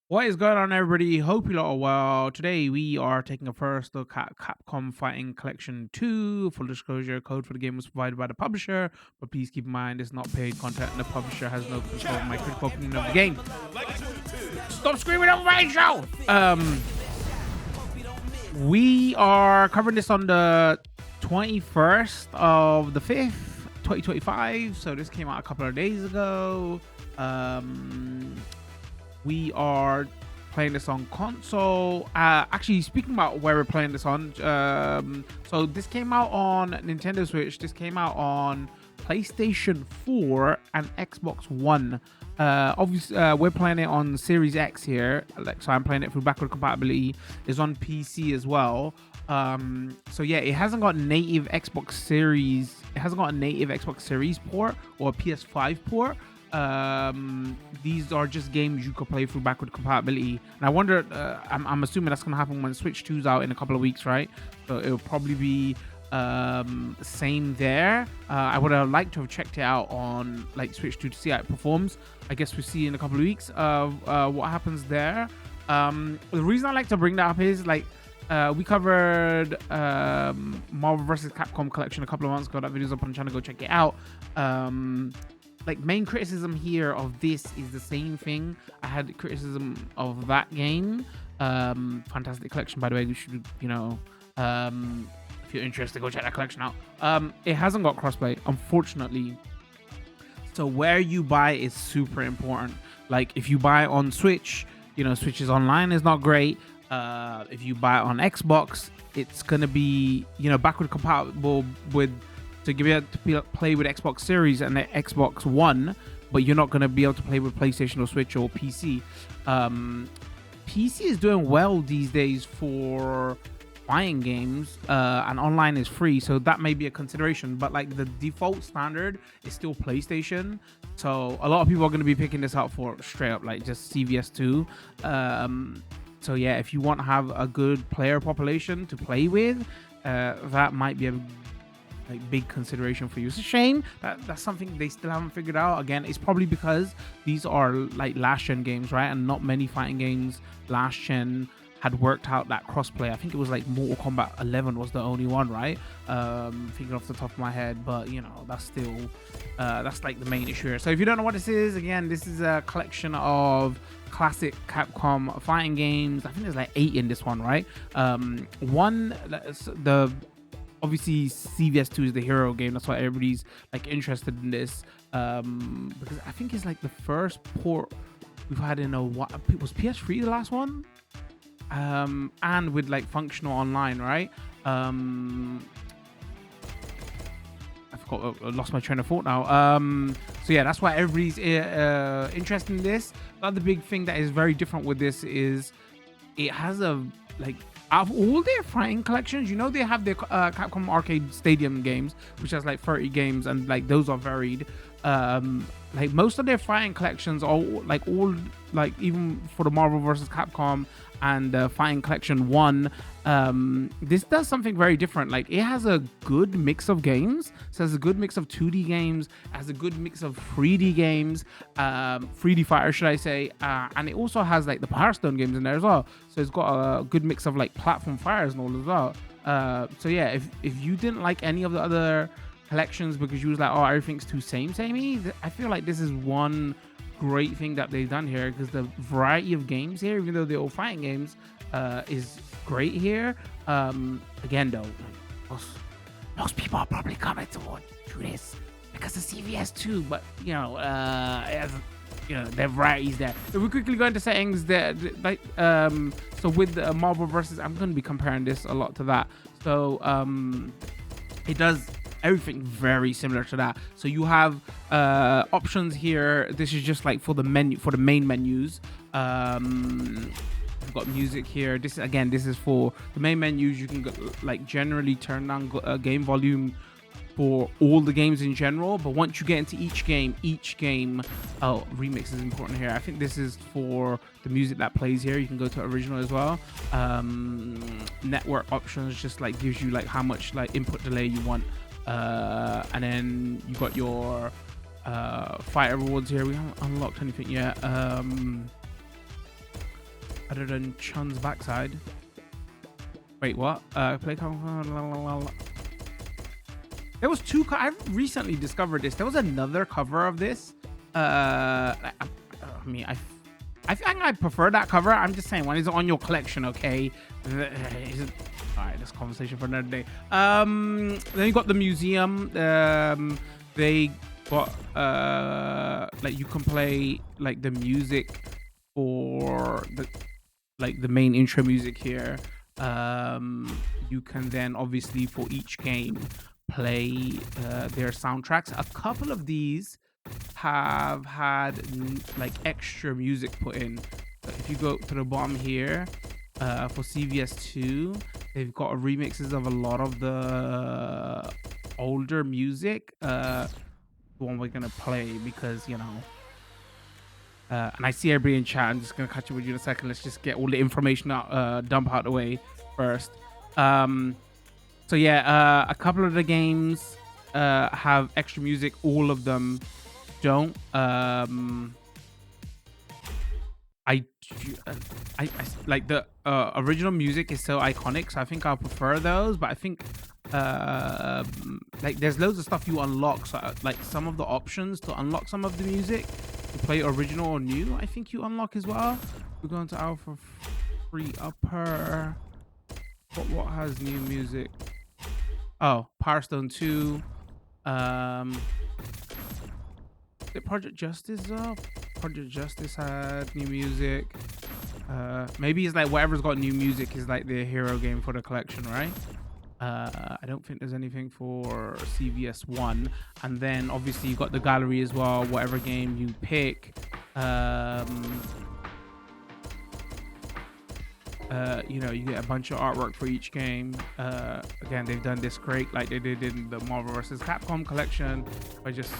What is going on, everybody? Hope you lot are well. Today, we are taking a first look at Capcom Fighting Collection 2. Full disclosure, code for the game was provided by the publisher, but please keep in mind it's not paid content and the publisher has no control of my critical opinion of the game. Stop screaming over my intro! We are covering this on the 21st of the 5th, 2025. So this came out a couple of days ago. We are playing this on console. Actually, speaking about where we're playing this on, so this came out on Nintendo Switch. This came out on PlayStation 4 and Xbox One. Obviously, we're playing it on Series X here. So I'm playing it through backward compatibility. It's on PC as well. So yeah, it hasn't got native Xbox Series. It hasn't got a native Xbox Series port or a PS5 port. These are just games you could play through backward compatibility, and I wonder, I'm assuming that's gonna happen when Switch 2's out in a couple of weeks, right? So it'll probably be same there. I would have liked to have checked it out on like Switch 2 to see how it performs. I guess we'll see in a couple of weeks what happens there. The reason I like to bring that up is like we covered Marvel vs. Capcom Collection a couple of months ago. That video's up on the channel, go check it out. Like main criticism here of this is the same thing I had criticism of that game. Fantastic collection, by the way. You should, if you're interested, go check that collection out. It hasn't got crossplay, unfortunately. So where you buy is super important. Like if you buy on Switch, Switch's online is not great. If you buy on Xbox, it's gonna be backward compatible with. To be able to play with Xbox Series and the Xbox One, but you're not going to be able to play with PlayStation or Switch or PC. PC is doing well these days for buying games, and online is free, so that may be a consideration. But like the default standard is still PlayStation, so a lot of people are going to be picking this up for straight up like just CVS2. So yeah, if you want to have a good player population to play with, that might be a big consideration for you. It's a shame that that's something they still haven't figured out. Again, it's probably because these are like last gen games, right? And not many fighting games last gen had worked out that crossplay. I think it was like Mortal Kombat 11 was the only one, right? Thinking off the top of my head, but that's still that's like the main issue here. So if you don't know what this is, again, this is a collection of classic Capcom fighting games. I think there's like 8 in this one, right? Obviously CVS2 is the hero game, that's why everybody's like interested in this, because I think it's like the first port we've had in a while. Was PS3 the last one, and with like functional online, right? I forgot, I lost my train of thought now. So yeah, that's why everybody's interested in this. The other big thing that is very different with this is it has a like, out of all their fighting collections, they have their Capcom Arcade Stadium games, which has like 30 games, and like those are varied. Like most of their fighting collections are all even for the Marvel vs. Capcom and Fighting Collection 1, this does something very different. Like it has a good mix of games. So it has a good mix of 2D games, it has a good mix of 3D games, 3D fighter, should I say, and it also has like the Power Stone games in there as well. So it's got a good mix of like platform fighters and all as well. So yeah, if you didn't like any of the other collections because you was like, oh, everything's too samey, I feel like this is one great thing that they've done here, because the variety of games here, even though they're all fighting games, is great here. Again though, most people are probably coming to this because of CVS2, but it has, their varieties there. So we quickly go into settings there, like so with Marvel versus, I'm going to be comparing this a lot to that. So it does everything very similar to that. So you have options here. This is just like for the menu, for the main menus. We've got music here. This is for the main menus. You can go, like generally turn down game volume for all the games in general, but once you get into each game, remix is important here. I think this is for the music that plays here. You can go to original as well. Network options just like gives you like how much like input delay you want, and then you got your fighter rewards here. We haven't unlocked anything yet. other than Chun's backside. Wait, what? Play. There was two. I recently discovered this. There was another cover of this. I mean, I think I prefer that cover. I'm just saying, when it's on your collection, okay. All right, this conversation for another day. Then you got the museum. They got like you can play like the music for the main intro music here. You can then obviously for each game play their soundtracks. A couple of these have had like extra music put in. So if you go to the bottom here, for CVS2, they've got remixes of a lot of the older music. The one we're gonna play because, you know, and I see everybody in chat. I'm just gonna catch up with you in a second. Let's just get all the information out, dump out the way first. So yeah, a couple of the games have extra music. All of them don't. I like the original music is so iconic, so I think I'll prefer those. But I think like there's loads of stuff you unlock. So like some of the options to unlock some of the music to play original or new, I think you unlock as well. We're going to Alpha Free Upper. What has new music? Oh, Power Stone 2. Did Project Justice up? Project Justice had new music. Maybe it's like whatever's got new music is like the hero game for the collection, right? I don't think there's anything for CVS1. And then obviously you got the gallery as well. Whatever game you pick, you know, you get a bunch of artwork for each game. Again, they've done this great like they did in the Marvel vs. Capcom collection. I just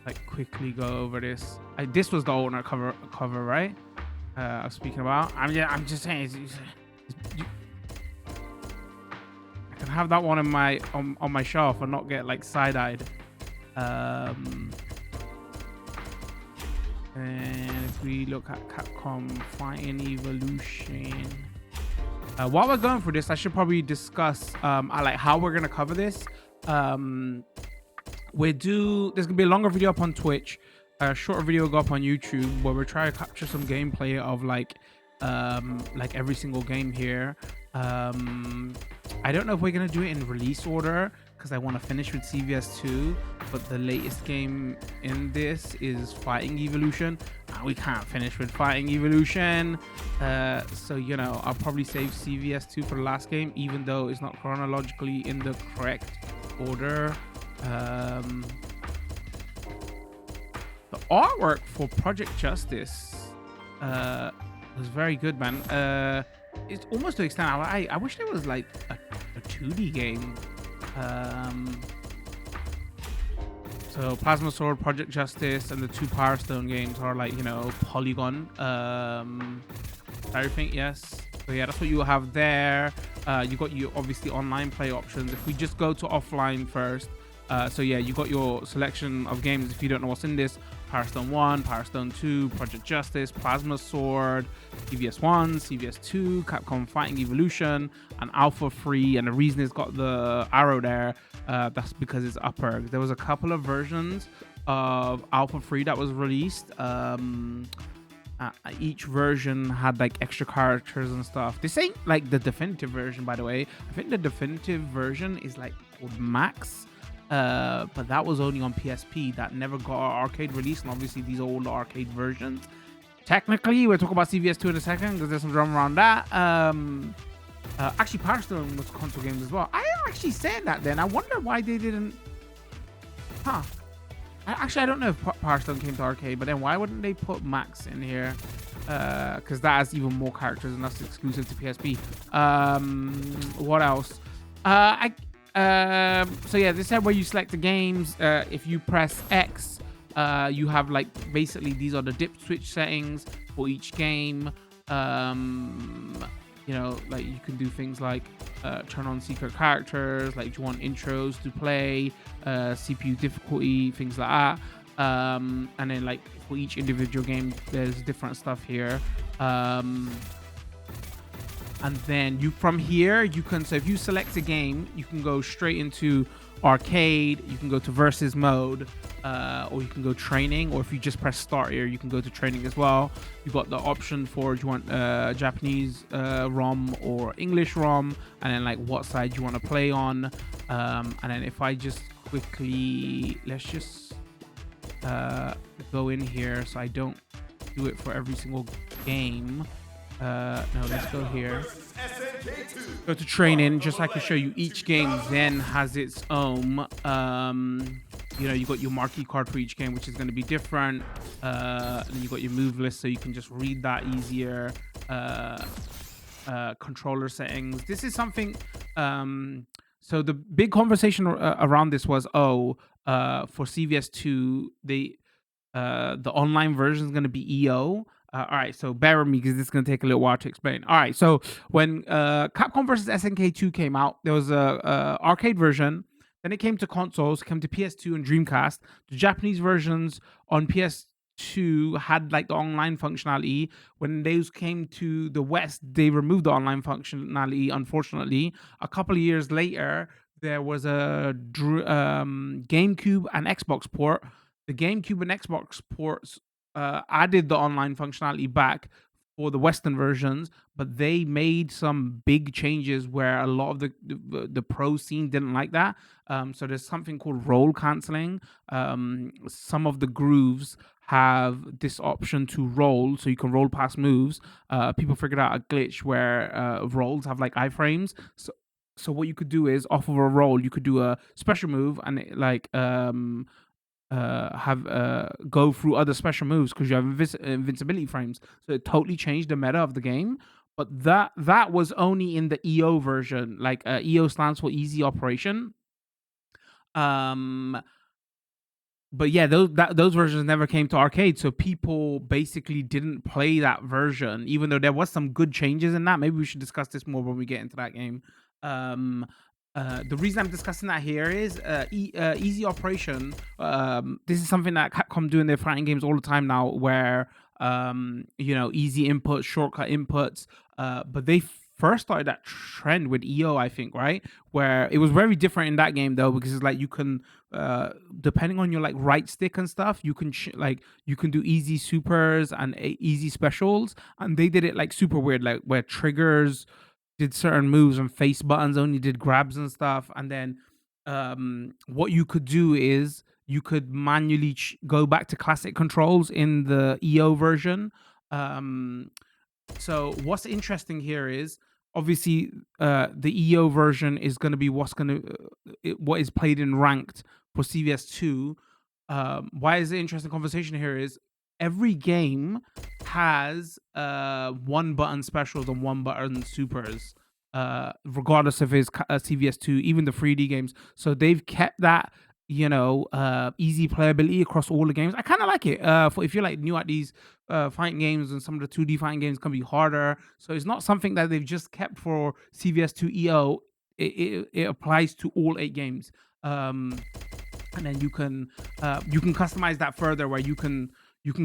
like quickly go over this. This was the owner cover, right? I was speaking about. I'm just saying. I can have that one on my shelf and not get like side-eyed. And if we look at Capcom Fighting Evolution, while we're going for this, I should probably discuss like how we're gonna cover this. There's gonna be a longer video up on Twitch, a shorter video go up on YouTube where we're trying to capture some gameplay of like every single game here. I don't know if we're gonna do it in release order because I want to finish with CVS2, but the latest game in this is Fighting Evolution. We can't finish with Fighting Evolution, so you know, I'll probably save CVS2 for the last game, even though it's not chronologically in the correct order. The artwork for Project Justice was very good, man. It's almost to the extent I wish there was like a 2D game. So Plasma Sword, Project Justice, and the two Power Stone games are like, you know, polygon everything. Yes, so yeah, that's what you have there. You got your obviously online play options. If we just go to offline first, so yeah, you got your selection of games. If you don't know what's in this: Power Stone 1, Power Stone 2, Project Justice, Plasma Sword, CVS1, CVS2, Capcom Fighting Evolution, and Alpha Free. And the reason it's got the arrow there, that's because it's upper. There was a couple of versions of Alpha Free that was released. Each version had like extra characters and stuff. This ain't like the definitive version, by the way. I think the definitive version is like called Max. But that was only on PSP. That never got our arcade release, and obviously these are all the arcade versions. Technically, we'll talk about CVS2 in a second because there's some drama around that. Actually, Power Stone was console games as well. I actually said that then. I wonder why they didn't. I don't know if Power Stone came to arcade, but then why wouldn't they put Max in here? Because that has even more characters and that's exclusive to PSP. What else? So yeah, this is where you select the games. If you press X, you have like basically these are the dip switch settings for each game. You know, like you can do things like turn on secret characters, like do you want intros to play, CPU difficulty, things like that. And then like for each individual game there's different stuff here. And then from here you can, so if you select a game, you can go straight into arcade, you can go to versus mode, or you can go training, or if you just press start here you can go to training as well. You got the option for, do you want Japanese ROM or English ROM, and then like what side you want to play on. And then if I just quickly, let's just go in here so I don't do it for every single game. No, let's go here, go to training, just so I can show you each game then has its own you know, you got your marquee card for each game, which is going to be different, and you got your move list so you can just read that easier. Controller settings, this is something, so the big conversation around this was, for CVS2 the online version is going to be EO. All right, so bear with me because this is going to take a little while to explain. All right, so when Capcom versus SNK 2 came out, there was a arcade version. Then it came to consoles, came to PS2 and Dreamcast. The Japanese versions on PS2 had like the online functionality. When those came to the West, they removed the online functionality, unfortunately. A couple of years later, there was a GameCube and Xbox port. The GameCube and Xbox ports added the online functionality back for the Western versions, but they made some big changes where a lot of the pro scene didn't like that. So there's something called roll canceling. Some of the grooves have this option to roll, so you can roll past moves. People figured out a glitch where rolls have like iframes. So what you could do is, off of a roll, you could do a special move and it, like have go through other special moves because you have invincibility frames. So it totally changed the meta of the game. But that was only in the EO version. Like EO stands for easy operation. But yeah, those versions never came to arcade, so people basically didn't play that version, even though there was some good changes in that. Maybe we should discuss this more when we get into that game. The reason I'm discussing that here is easy operation. This is something that Capcom do in their fighting games all the time now, where you know, easy inputs, shortcut inputs. But they first started that trend with EO, I think, right? Where it was very different in that game though, because it's like you can, depending on your like right stick and stuff, you can like you can do easy supers and easy specials, and they did it like super weird, like where triggers did certain moves and face buttons only did grabs and stuff. And then what you could do is you could manually go back to classic controls in the EO version. So what's interesting here is, obviously the EO version is going to be what is played in ranked for CVS2. Why is it interesting conversation here is, every game has one button specials and one button supers, regardless if it's CVS2, even the 3D games. So they've kept that, you know, easy playability across all the games. I kind of like it. For if you're like new at these fighting games, and some of the 2D fighting games can be harder, so it's not something that they've just kept for CVS2 EO. It applies to all 8 games. And then you can customize that further, where you can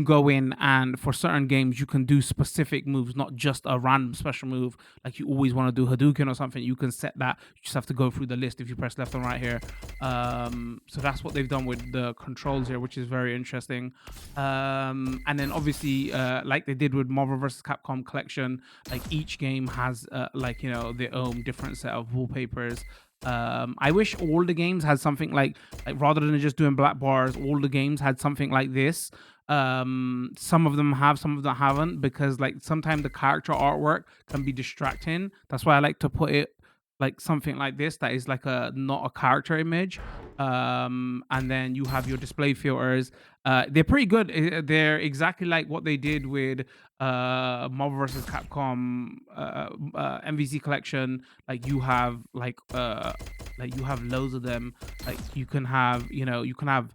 go in, and for certain games you can do specific moves, not just a random special move. Like you always want to do Hadouken or something, you can set that. You just have to go through the list if you press left and right here. So that's what they've done with the controls here, which is very interesting. And then obviously, like they did with Marvel vs. Capcom Collection, like each game has like, you know, their own different set of wallpapers. I wish all the games had something like rather than just doing black bars, all the games had something like this. Some of them have, some of them haven't, because like sometimes the character artwork can be distracting. That's why I like to put it like something like this, that is like a not a character image. And then you have your display filters. They're pretty good. They're exactly like what they did with Marvel vs. Capcom MVC Collection. Like you have you have loads of them. Like you can have, you know, you can have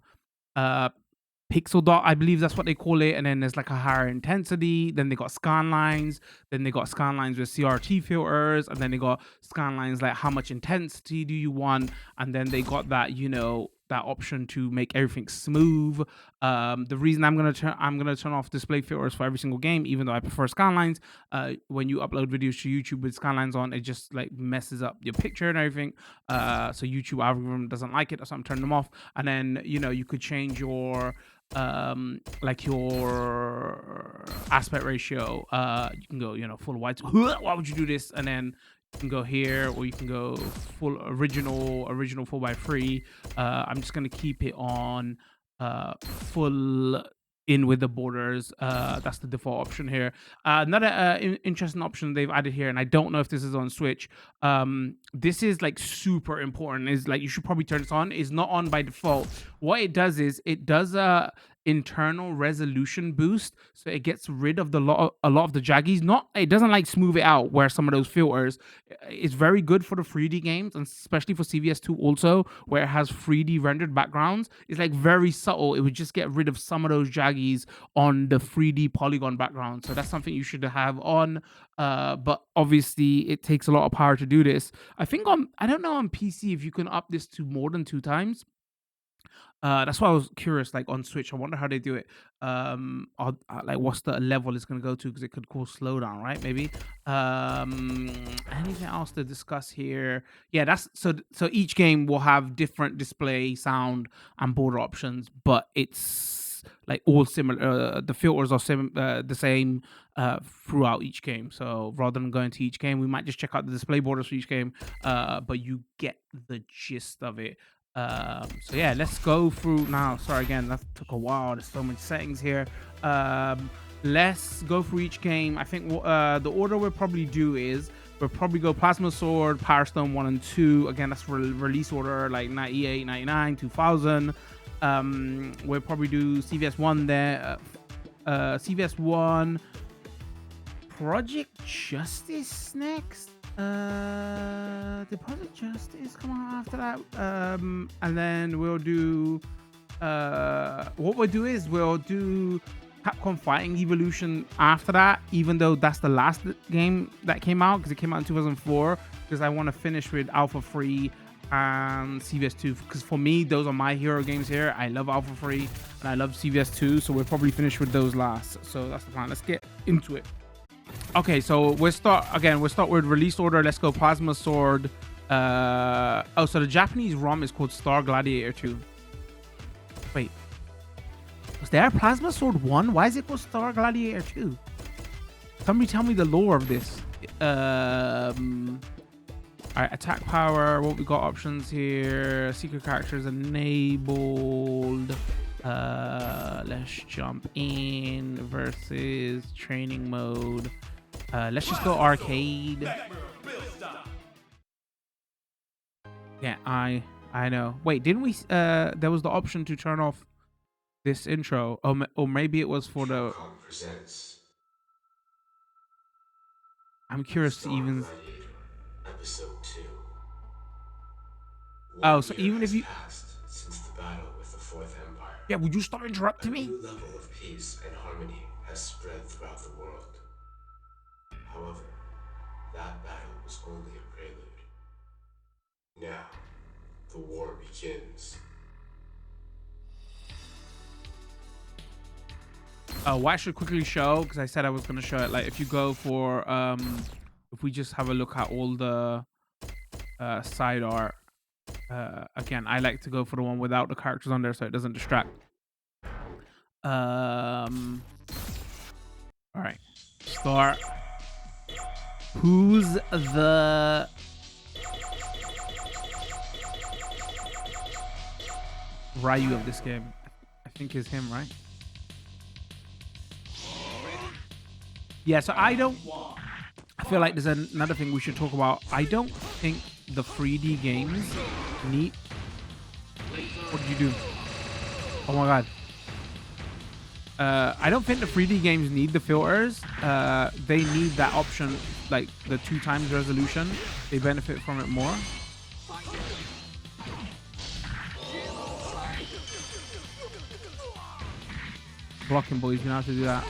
pixel dot, I believe that's what they call it, and then there's like a higher intensity. Then they got scan lines, then they got scan lines with CRT filters, and then they got scan lines like how much intensity do you want, and then they got that, you know, that option to make everything smooth. The reason I'm gonna turn off display filters for every single game, even though I prefer skylines. When you upload videos to YouTube with skylines on, it just like messes up your picture and everything. So YouTube algorithm doesn't like it, so I'm turning them off. And then you could change your like your aspect ratio. You can go full white. Why would you do this? And then you can go here, or you can go full original 4:3. I'm just gonna keep it on full in with the borders. That's the default option here. Another interesting option they've added here, and I don't know if this is on Switch. This is like super important. Is like you should probably turn this on. It's not on by default. What it does is it does a internal resolution boost, so it gets rid of a lot of the jaggies. It doesn't like smooth it out where some of those filters. It's very good for the 3D games, and especially for CVS2 also, where it has 3D rendered backgrounds. It's like very subtle. It would just get rid of some of those jaggies on the 3D polygon background. So that's something you should have on. But obviously it takes a lot of power to do this. I think I don't know on PC if you can up this to more than 2 times. That's why I was curious, like on Switch. I wonder how they do it. Like what's the level it's gonna go to, because it could cause slowdown, right? Maybe. Anything else to discuss here? Yeah, that's so each game will have different display, sound, and border options, but it's like all similar. The filters are the same throughout each game. So rather than going to each game, we might just check out the display borders for each game. But you get the gist of it. So yeah, let's go through now. Sorry again, that took a while. There's so many settings here. Let's go through each game. I think the order we'll probably do is we'll probably go Plasma Sword, Power Stone 1 and 2. Again, that's release order, like 98, 99, 2000. We'll probably do CVS 1 there. CVS 1, Project Justice next. Did Project Justice come on after that? And then we'll do what we'll do is we'll do Capcom Fighting Evolution after that, even though that's the last game that came out, because it came out in 2004, because I want to finish with Alpha 3 and CVS2, because for me those are my hero games here. I love Alpha 3 and I love CVS2, so we'll probably finish with those last. So that's the plan. Let's get into it. Okay, so we'll start with release order. Let's go Plasma Sword. So the Japanese ROM is called Star Gladiator 2. Wait, was there a Plasma Sword 1? Why is it called Star Gladiator 2? Somebody tell me the lore of this. Alright, attack power. What we got options here? Secret characters enabled. Let's jump in versus training mode. Let's just go arcade. Yeah, I know. Wait, didn't we? There was the option to turn off this intro. Or maybe it was for the. I'm curious to even. Episode 2. Oh, so even if you. Since the battle with the Fourth Empire. Yeah, would you start interrupting me? A new level of peace and harmony has spread throughout the world. However, that battle was only a prelude. Now, the war begins. What I should quickly show, because I said I was going to show it. Like, if you go for, if we just have a look at all the side art. Again, I like to go for the one without the characters on there, so it doesn't distract. All right, start. Who's the Ryu of this game? I think is him, right? Yeah, so I feel like there's another thing we should talk about. I don't think the 3D games need. What did you do? Oh my god. I don't think the 3D games need the filters. They need that option, like the 2 times resolution. They benefit from it more. Blocking, boys. You know how to do that.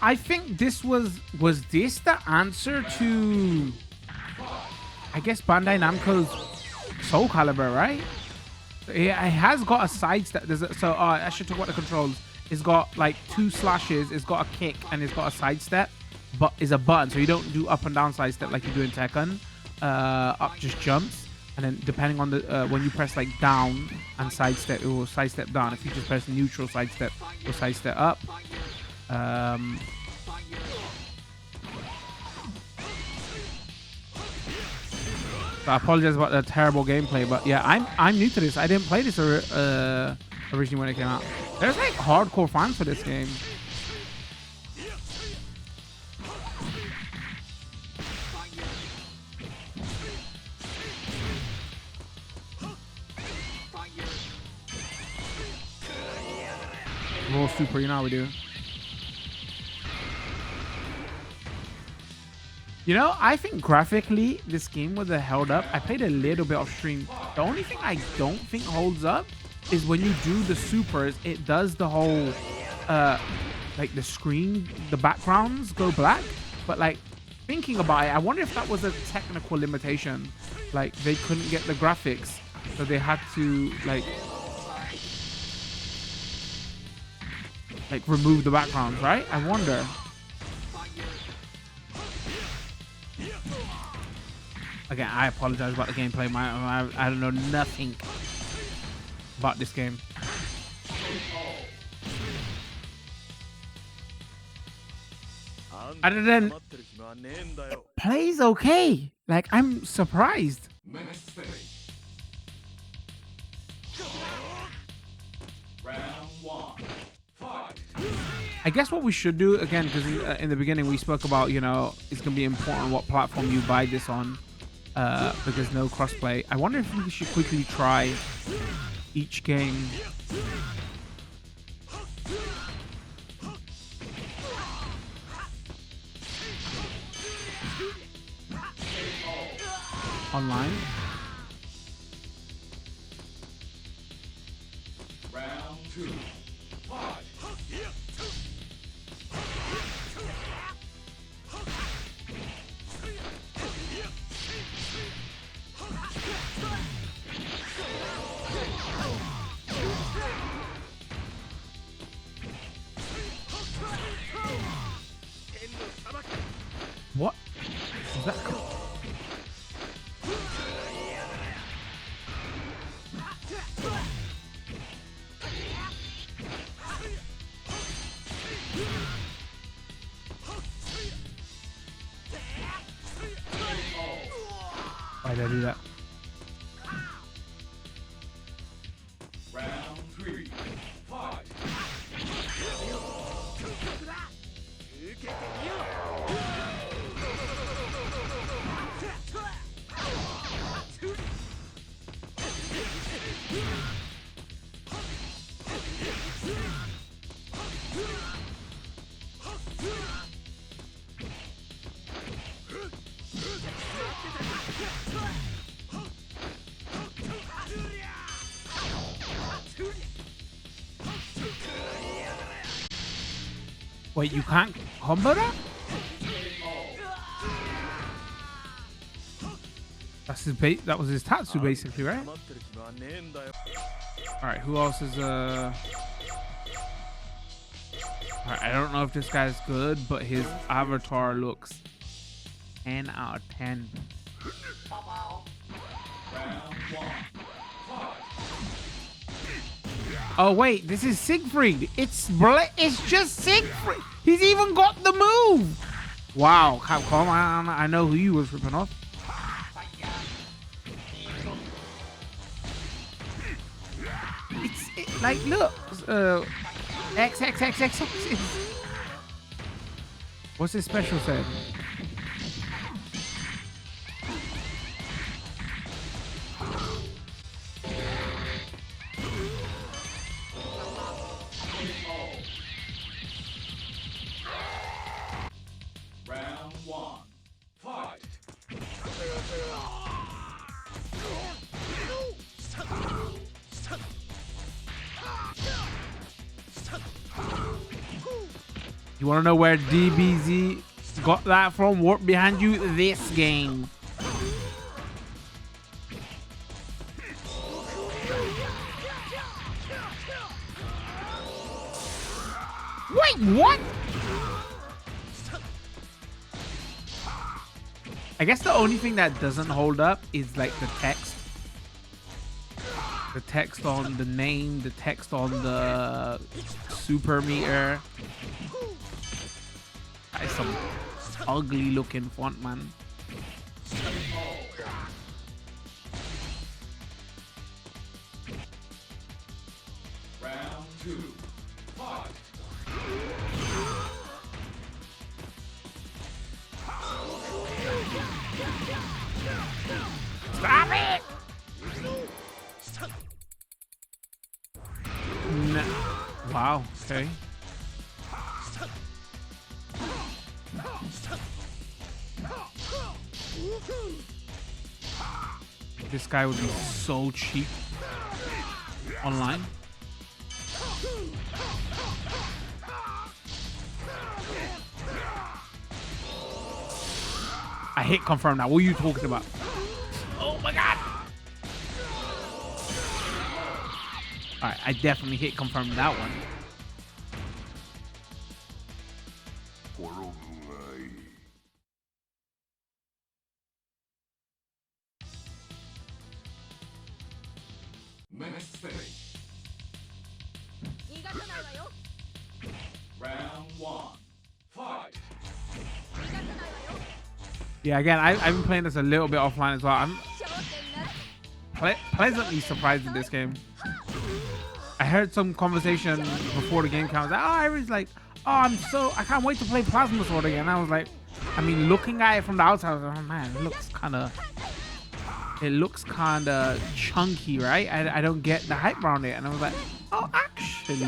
I think this was this the answer to, I guess, Bandai Namco's Soul Calibur, right? It has got a sidestep. So I should talk about the controls. It's got like 2 slashes. It's got a kick and it's got a sidestep, but it's a button. So you don't do up and down sidestep like you do in Tekken. Up just jumps, and then depending on the when you press like down and sidestep, it will sidestep down. If you just press neutral sidestep, it will sidestep up. So I apologize about the terrible gameplay, but yeah, I'm new to this. I didn't play this originally when it came out. There's like hardcore fans for this game. Roll super, you know how we do. You know, I think graphically this game would have held up. I played a little bit off stream. The only thing I don't think holds up is when you do the supers, it does the whole like the screen, the backgrounds go black. But like thinking about it, I wonder if that was a technical limitation. Like they couldn't get the graphics, so they had to like remove the backgrounds, right? I wonder. Again, I apologize about the gameplay. I don't know nothing about this game. Other than it plays okay. Like, I'm surprised. I guess what we should do, again, because in the beginning we spoke about, you know, it's going to be important what platform you buy this on. Because no crossplay. I wonder if we should quickly try each game. Online. Round 2. Fight. What? Is that cool? Why did I do that? Round 3. Fight. Wait, you can't combo that? That's his bait. That was his Tatsu, basically, right? All right, who else is All right, I don't know if this guy's good, but his avatar looks 10 out of 10. Oh wait, this is Siegfried. It's just Siegfried. He's even got the move. Wow, Capcom, I know who you was ripping off. Like, look, X. What's his special say? Round 1. Fight. You want to know where DBZ got that from? Warp behind you. This game. Wait, what? I guess the only thing that doesn't hold up is like the text. The text on the name, the text on the super meter. That is some ugly looking font, man. Round 2. Fight. Stop it! No. Wow, okay. This guy would be so cheap online. I hit confirm now. What are you talking about? Oh my god! Alright, I definitely hit confirm that one. Next phase. Round 1. Fight. Yeah, again, I've been playing this a little bit offline as well. I'm pleasantly surprised in this game. I heard some conversation before the game came out. I was like, oh, I can't wait to play Plasma Sword again. I was like, I mean, looking at it from the outside, I was like, oh man, it looks kind of chunky, right? I don't get the hype around it. And I was like, oh, actually.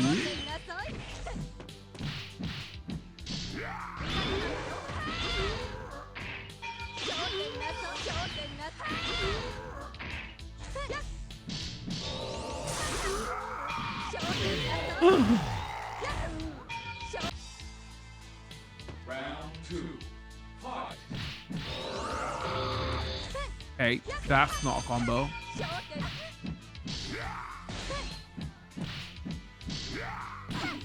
Round 2. Fight. Hey, that's not a combo.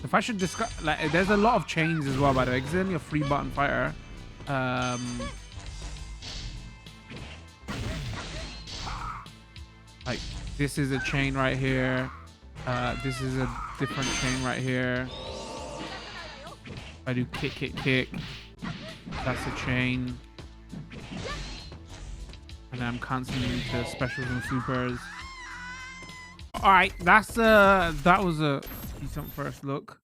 If I should discuss, like, there's a lot of chains as well, by the way. It's only a 3-button fighter. Like, this is a chain right here. This is a different chain right here. If I do kick, kick, kick, that's a chain. And then I'm canceling into specials and supers. All right, that was a decent first look.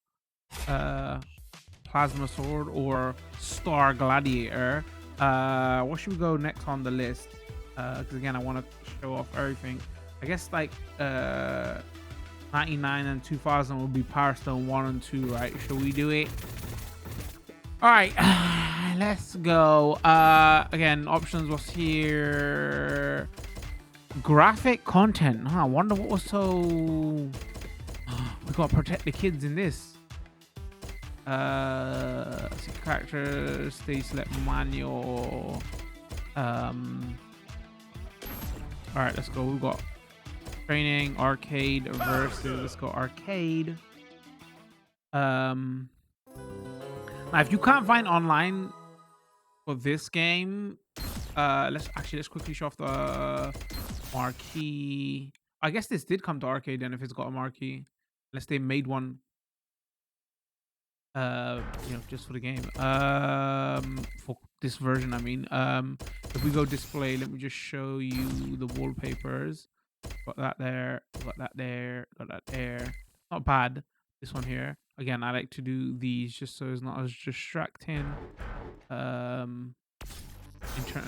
Plasma Sword or Star Gladiator. What should we go next on the list? Because again, I want to show off everything. I guess like 99 and 2000 will be Power Stone 1 and 2, right? Shall we do it? All right, let's go. Again, options was here. Graphic content. I wonder what was so. We gotta protect the kids in this. See characters, stage select manual. All right, let's go. We've got training, arcade versus. Let's go arcade. Now, if you can't find online for this game, let's quickly show off the marquee. I guess this did come to arcade then if it's got a marquee, unless they made one. Just for the game. For this version, I mean. If we go display, let me just show you the wallpapers. Got that there. Got that there. Got that there. Not bad. This one here. Again, I like to do these just so it's not as distracting. This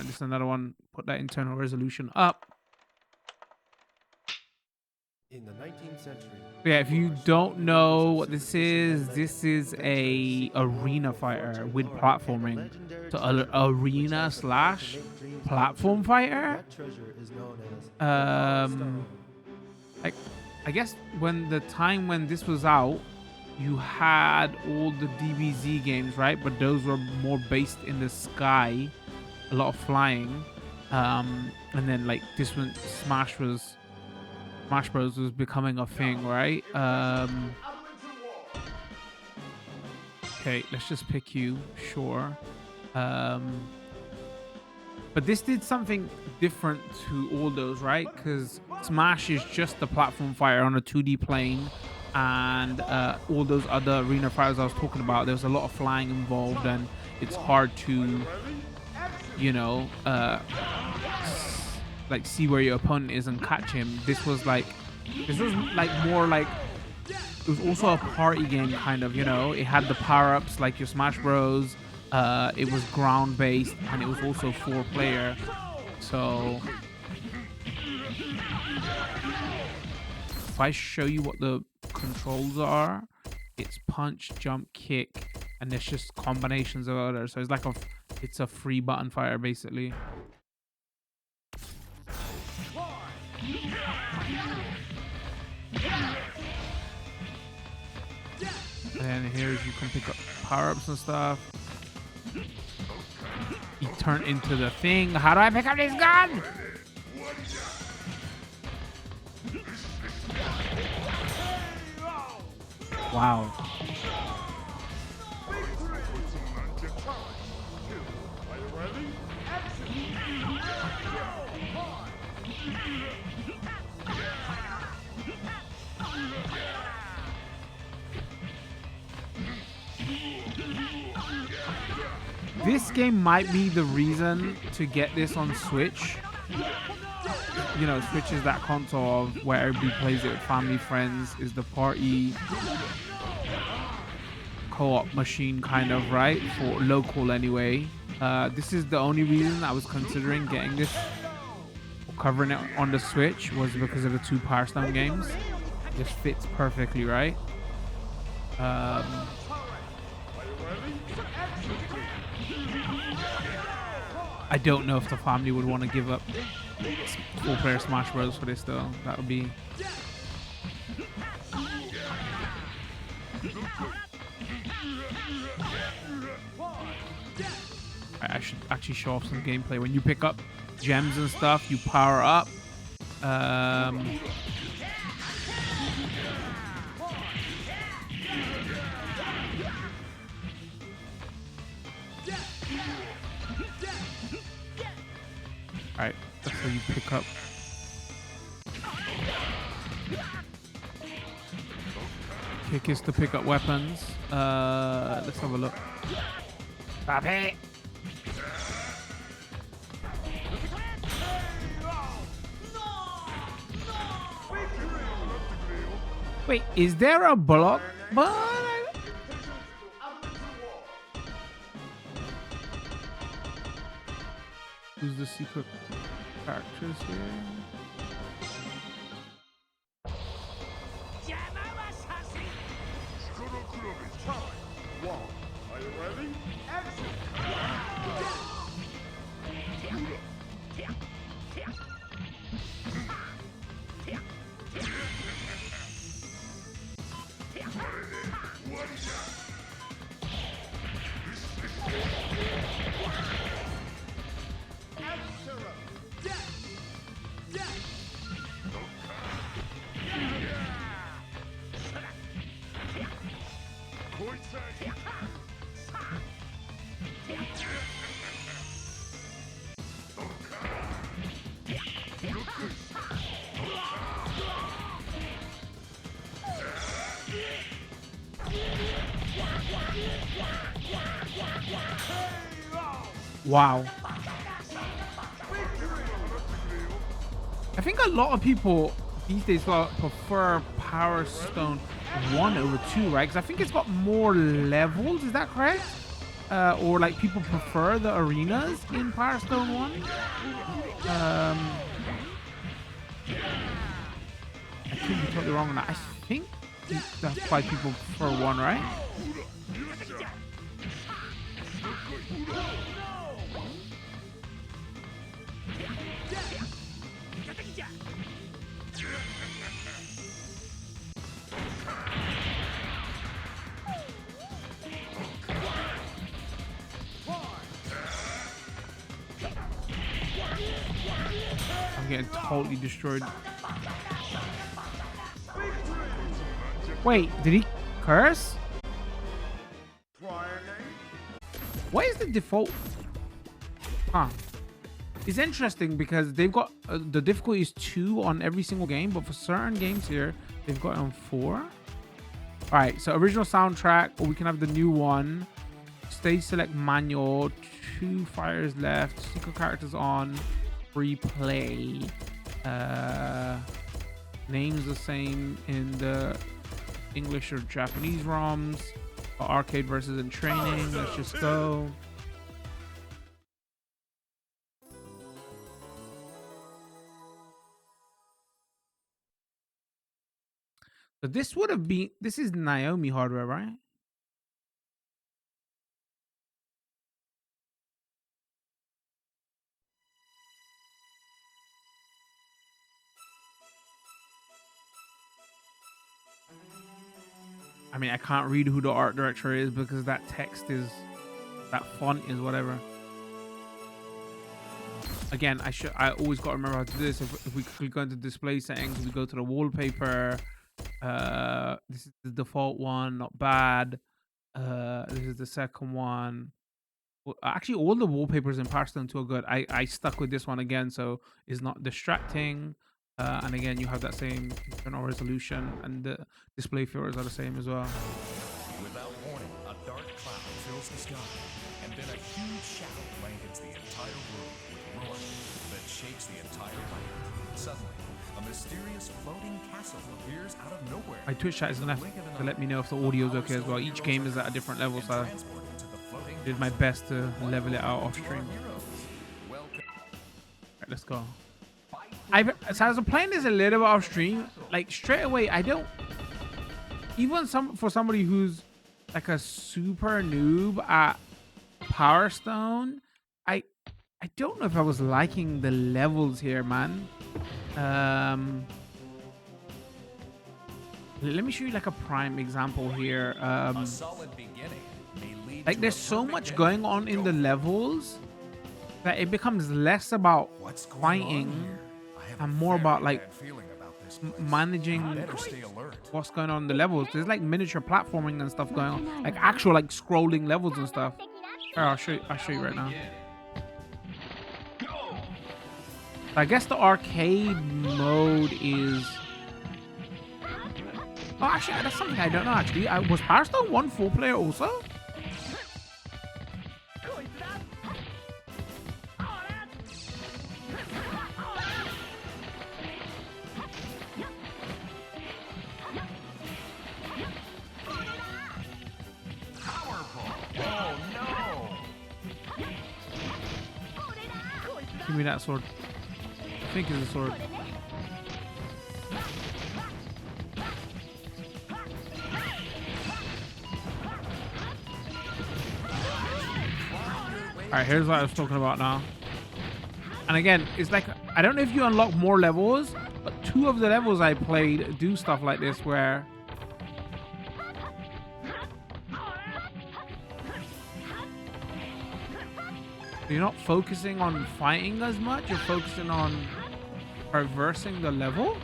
is another one. Put that internal resolution up. In the 19th century. Yeah, if you don't know what this is a arena fighter with platforming. So arena / platform fighter. Like, I guess when this was out, you had all the DBZ games, right? But those were more based in the sky, a lot of flying. And then like this one, Smash Bros was becoming a thing, right? Okay, let's just pick you, sure. But this did something different to all those, right? Because Smash is just a platform fighter on a 2D plane, and all those other arena fighters I was talking about, there's a lot of flying involved, and it's hard to, you know, like see where your opponent is and catch him. This was like more like, it was also a party game kind of, you know. It had the power-ups like your Smash Bros. It was ground based, and it was also 4-player. So if I show you what the controls are, it's punch, jump, kick, and there's just combinations of others. So it's like it's a free button fighter basically. And here you can pick up power-ups and stuff. He turned into the thing. How do I pick up this gun? Wow. This game might be the reason to get this on Switch. You know, Switch is that console of where everybody plays it with family, friends, is the party co-op machine kind of, right? For local anyway. This is the only reason I was considering getting this or covering it on the Switch, was because of the 2 Power Stone games. It just fits perfectly, right? I don't know if the family would want to give up 4-player Smash Bros for this though. That would be... I should actually show off some gameplay. When you pick up gems and stuff, you power up. Alright, that's how you pick up. Kick is to pick up weapons. Let's have a look. Stop it! Wait, is there a block? Who's the secret characters here? Are you ready? Wow. I think a lot of people these days prefer Power Stone 1 over 2, right? Because I think it's got more levels. Is that correct? Or like people prefer the arenas in Power Stone 1? I could be totally wrong on that. I think that's why people prefer 1, right? getting totally destroyed. Wait, did he curse? What is the default? Huh. It's interesting because they've got the difficulty is 2 on every single game, but for certain games here, they've got it on 4. All right, so original soundtrack, or we can have the new one. Stage select manual, 2 fires left, secret characters on, free play. Names the same in the English or Japanese ROMs. Arcade versus in training. Let's just go. So this would have been, this is Naomi hardware, right? I mean, I can't read who the art director is because that text is, that font is whatever. Again, I always got to remember how to do this. If we click go into display settings, we go to the wallpaper. This is the default one, not bad. This is the second one. Well, actually, all the wallpapers in Power Stone 2 are good. I stuck with this one again, so it's not distracting. And again, you have that same internal resolution, and the display filters are the same as well. Without warning, a dark cloud fills the sky, and then a huge shadow blankets the entire room with roar that shakes the entire land. Suddenly, a mysterious floating castle appears out of nowhere. My Twitch chat is left to let me know if the audio is okay as well. Each game is at a different level, so I did my best to level it out off stream. Alright, let's go. So as I'm playing this a little bit off stream, like straight away, I don't even for somebody who's like a super noob at Power Stone, I don't know if I was liking the levels here, man. Let me show you like a prime example here. Like there's so much going on in the levels that it becomes less about fighting and more about like managing what's going on in the levels. There's like miniature platforming and stuff going on, like actual like scrolling levels and stuff. Here, I'll show you right now. I guess the arcade mode is. Oh, actually, that's something I don't know. Actually, was Power Stone 1 4-player also? Give me that sword. I think it's a sword. Alright, here's what I was talking about now. And again, it's like, I don't know if you unlock more levels, but 2 of the levels I played do stuff like this where you're not focusing on fighting as much, you're focusing on traversing the level.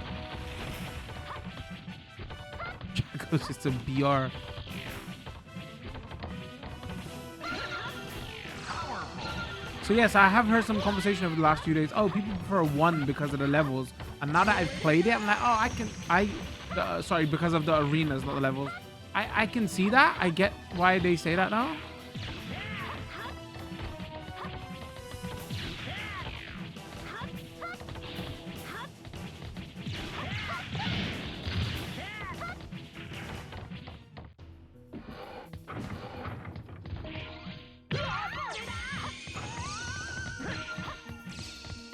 Because it's a BR. So yes, I have heard some conversation over the last few days. Oh, people prefer 1 because of the levels. And now that I've played it, I'm like, oh, sorry, because of the arenas, not the levels. I can see that. I get why they say that now.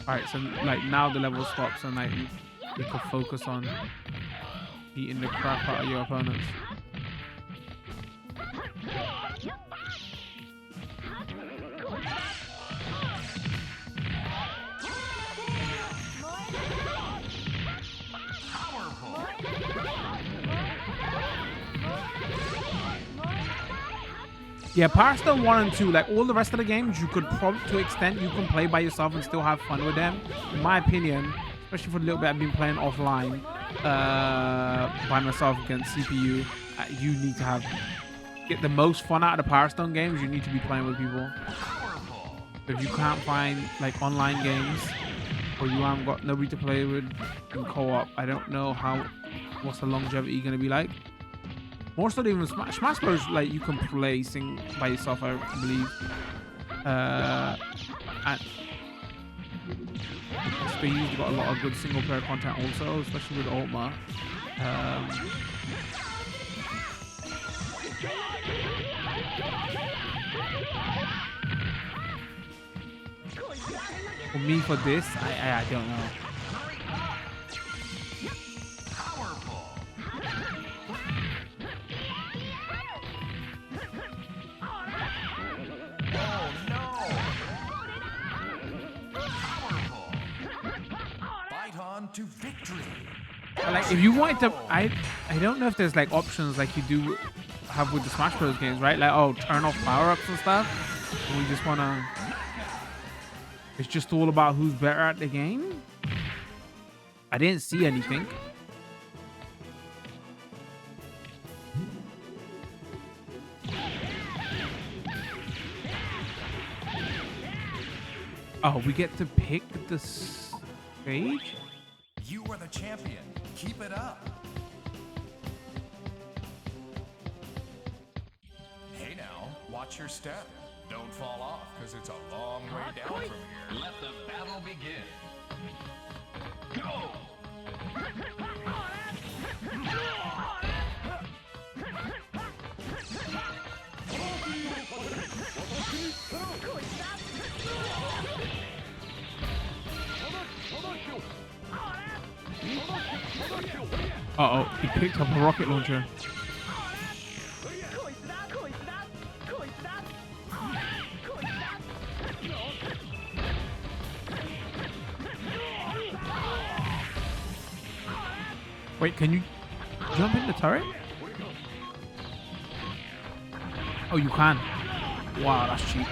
Alright, so like now the level stops and like you can focus on beating the crap out of your opponents. Yeah, Power Stone 1 and 2, like all the rest of the games, you could probably, to an extent, you can play by yourself and still have fun with them. In my opinion, especially for the little bit I've been playing offline by myself against CPU. You need to get the most fun out of the Power Stone games. You need to be playing with people. If you can't find like online games, or you haven't got nobody to play with in co-op, I don't know what's the longevity gonna be like. More so than even Smash Bros. Like you can play sing by yourself, I believe. And they usually got a lot of good single player content also, especially with Ultima. For me, for this, I don't know. To victory. Like if you wanted to, I don't know if there's like options like you do have with the Smash Bros games, right? Like, oh, turn off power-ups and stuff. And we just wanna, it's just all about who's better at the game. I didn't see anything. Oh, we get to pick the stage? You are the champion. Keep it up. Hey now, watch your step. Don't fall off, because it's a long way down from here. Let the battle begin. Go! Uh-oh, he picked up a rocket launcher. Wait, can you jump in the turret? Oh, you can. Wow, that's cheap.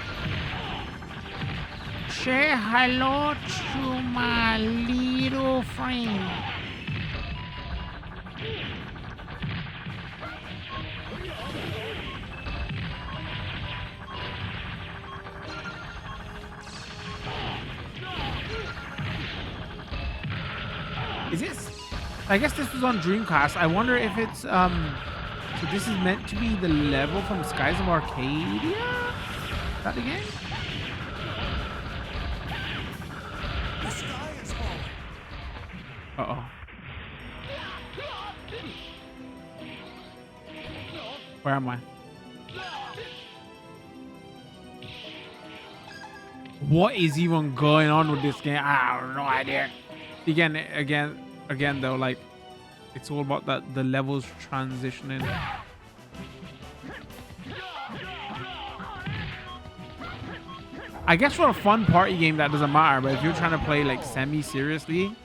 Say hello to my little friend. Is this? I guess this was on Dreamcast. I wonder if it's so this is meant to be the level from Skies of Arcadia? Is that the game? The sky is falling. Uh-oh. Where am I? What is even going on with this game? I have no idea. Again though, like it's all about that the levels transitioning. I guess for a fun party game that doesn't matter, but if you're trying to play like semi-seriously,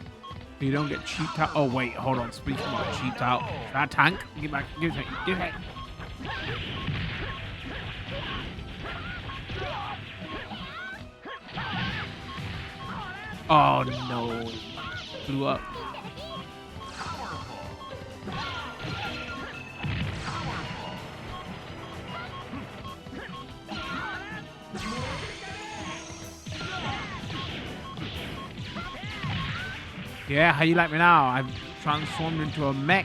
you don't get cheaped out. Oh wait, hold on. Speaking about cheaped out, that tank, give back, give it, give it. Oh no, blew up. Yeah, how you like me now? I've transformed into a mech.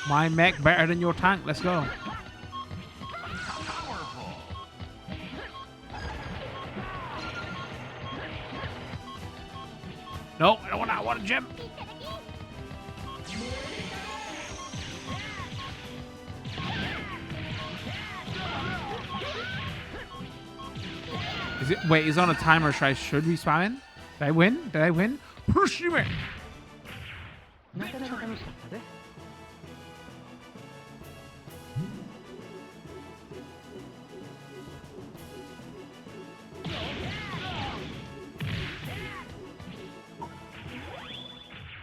My mech better than your tank. Let's go. No, I don't want that. I want a gem. Is it? Wait, is it on a timer? Should we spam in? Did I win? Did I win? Pursue it.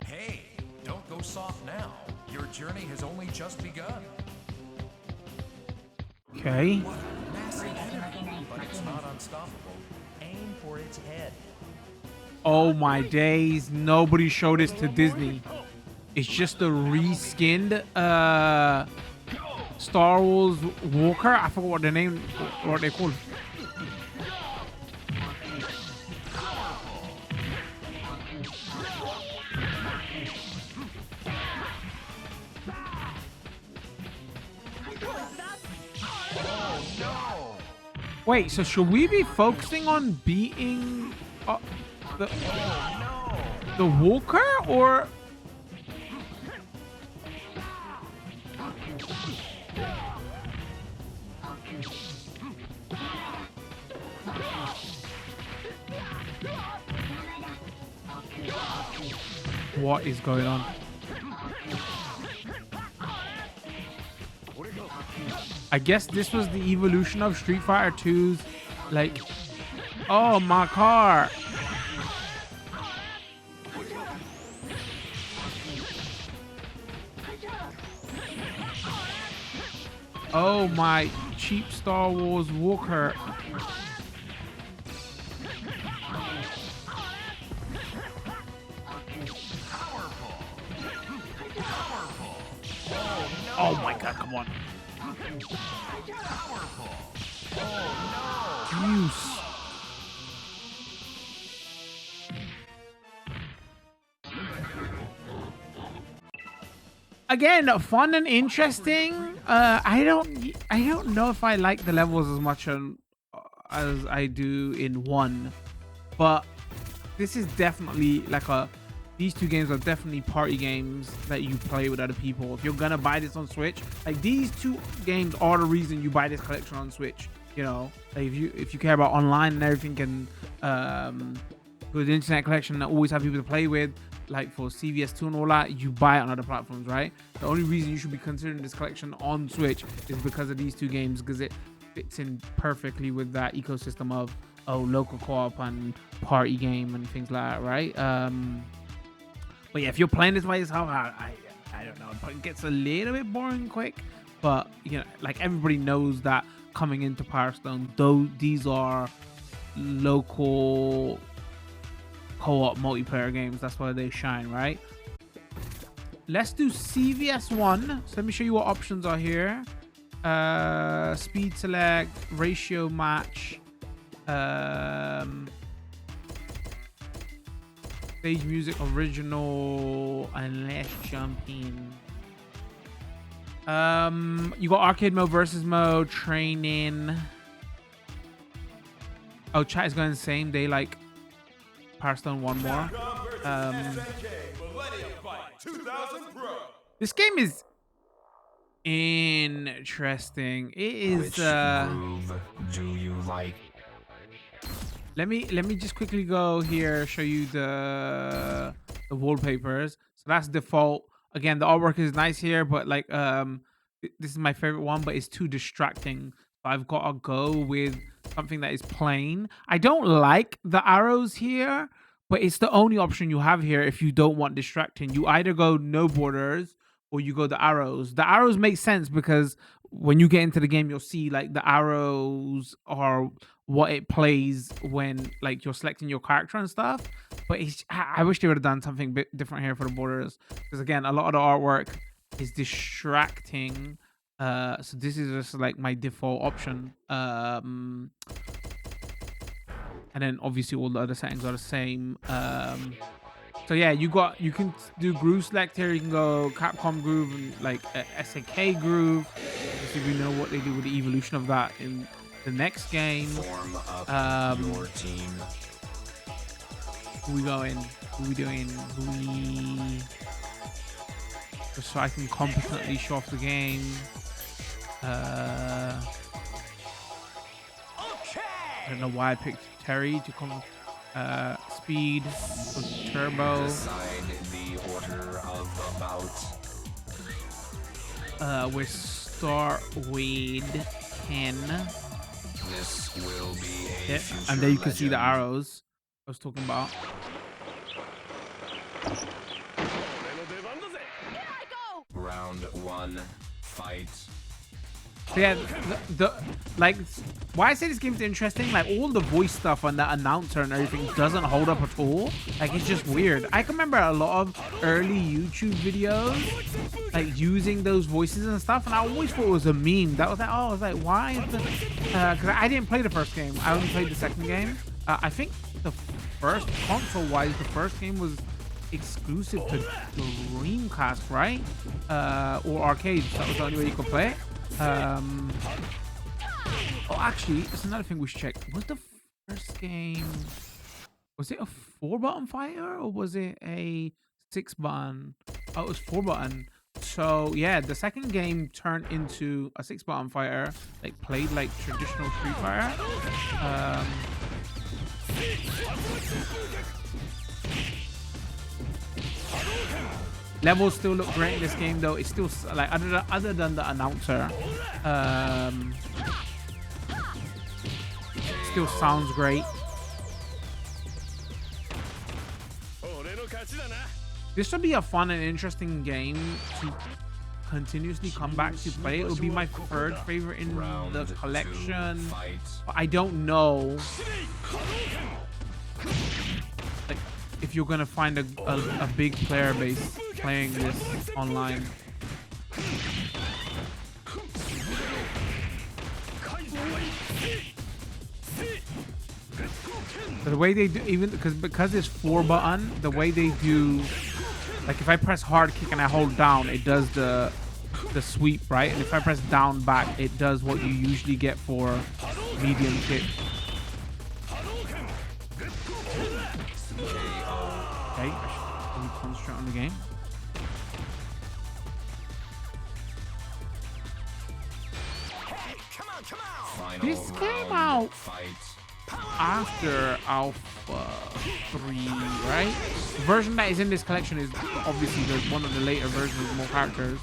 Hey, don't go soft now. Your journey has only just begun. Okay. Massive enemy, but it's not unstoppable. Aim for its head. Oh my days. Nobody showed this to Disney. It's just a reskinned Star Wars Walker. I forgot what the name, what they called. Wait, so should we be focusing on beating the Walker, or? What is going on? I guess this was the evolution of Street Fighter 2's, like, oh, my car. Oh, my cheap Star Wars Walker. Oh my god, come on. Use. Again, fun and interesting. I don't know if I like the levels as much as I do in 1, but this is definitely like these two games are definitely party games that you play with other people. If you're gonna buy this on Switch, like, these two games are the reason you buy this collection on Switch. You know, like, if you care about online and everything, and with the internet collection that always have people to play with, like for CVS2 and all that, you buy it on other platforms, right? The only reason you should be considering this collection on Switch is because of these two games, because it fits in perfectly with that ecosystem of local co-op and party game and things like that, right? But yeah, if you're playing this by yourself, I don't know, it gets a little bit boring quick. But you know, like, everybody knows that coming into Power Stone, though, these are local co-op multiplayer games. That's why they shine, right? Let's do CVS1. So let me show you what options are here. Speed select, ratio match, stage music original, and let's jump in. You got arcade mode, versus mode, training. Oh, chat is going the same. They like Power Stone 1 more. This game is interesting. It is. Which groove do you like? Let me just quickly go here, show you the wallpapers. So that's default. Again, the artwork is nice here, but like this is my favorite one, but it's too distracting. So I've got to go with something that is plain. I don't like the arrows here, but it's the only option you have here if you don't want distracting. You either go no borders or you go the arrows. The arrows make sense because when you get into the game, you'll see like the arrows are what it plays when like you're selecting your character and stuff. But I wish they would have done something a bit different here for the borders, because again, a lot of the artwork is distracting. So this is just like my default option. And then obviously all the other settings are the same. So yeah, you can do groove select here. You can go Capcom groove and like SAK groove. Obviously we know what they do with the evolution of that in the next game. Form up your team. Who we going? Who we doing? Just so I can competently show off the game. I don't know why I picked Terry to come. Speed, turbo. Decide the order of about. We start with Ken. This will be a future and there you can see the legend. arrows I was talking about. Round 1, fight. So yeah, like why I say this game's interesting, like all the voice stuff and the announcer and everything doesn't hold up at all. Like it's just weird. I can remember a lot of early YouTube videos like using those voices and stuff, and I always thought it was a meme. That was like, oh, I was like, why is the because I didn't play the first game. I only played the second game. I think the first console-wise, the first game was exclusive to Dreamcast, right? Or arcades. That was the only way you could play it. Oh, actually, it's another thing we should check. Was the first game, was it a 4-button fighter or was it a 6-button? Oh, it was 4-button. So yeah, the second game turned into a 6-button fighter, like played like traditional Street Fighter. Levels still look great in this game though. It's still like other than the announcer, still sounds great. This would be a fun and interesting game to continuously come back to play. It would be my third favorite in the collection. But I don't know like if you're gonna find a big player base playing this online. The way they do, even because it's 4-button, the way they do, like if I press hard kick and I hold down, it does the sweep, right? And if I press down back, it does what you usually get for medium kick. Okay, I should concentrate on the game. This came out after Alpha 3, right? The version that is in this collection is obviously one of the later versions with more characters.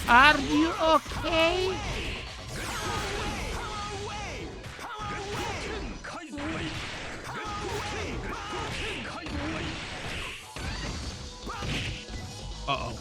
Are you okay? Uh-oh.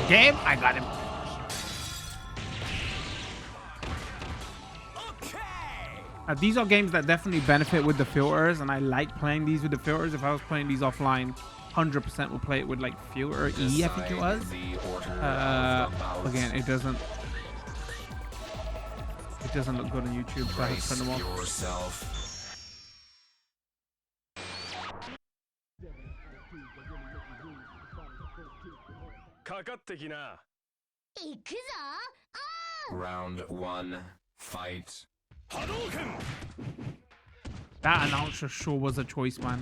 Game, I got him. These are games that definitely benefit with the filters, and I like playing these with the filters. If I was playing these offline, 100% will play it with like filter E, I think it was. Again, it doesn't look good on YouTube, so I have to turn them off. Round 1, fight. That announcer sure was a choice, man.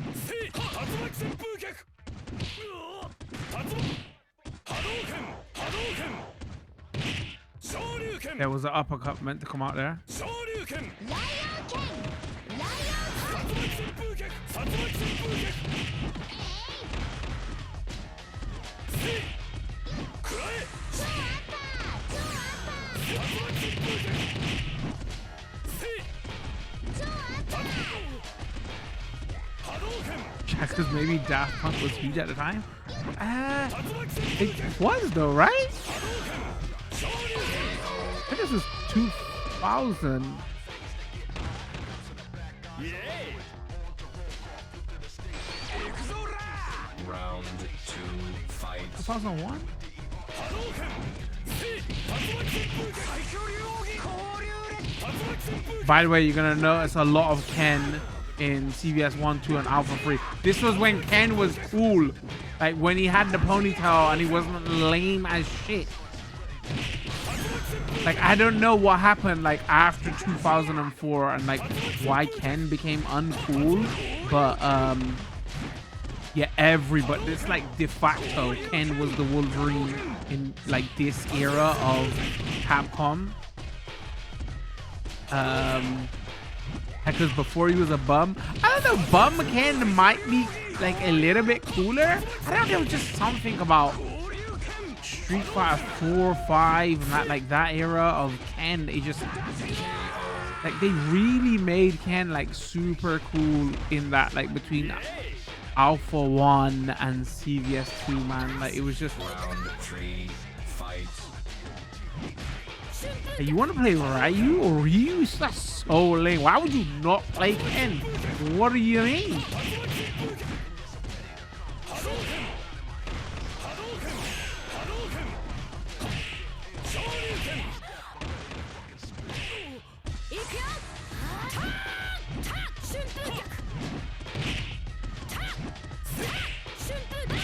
There was an uppercut meant to come out there. Because maybe Daft Punk was huge at the time. It was though, right? I think this was 2000. Round 2, fight. 2001? By the way, you're gonna notice a lot of Ken in CVS 1, 2, and Alpha 3. This was when Ken was cool. Like when he had the ponytail and he wasn't lame as shit. Like I don't know what happened like after 2004 and like why Ken became uncool, but Yeah, everybody. It's like de facto. Ken was the Wolverine in like this era of Capcom. Because before he was a bum. I don't know. Bum Ken might be like a little bit cooler. I don't know. There was just something about Street Fighter 4, 5, and that like that era of Ken. It just like they really made Ken like super cool in that like between Alpha 1 and CVS 2, man. Like it was just Round 3, fight. Hey, you want to play Ryu or Ryu? That's so lame. Why would you not play Ken? What do you mean?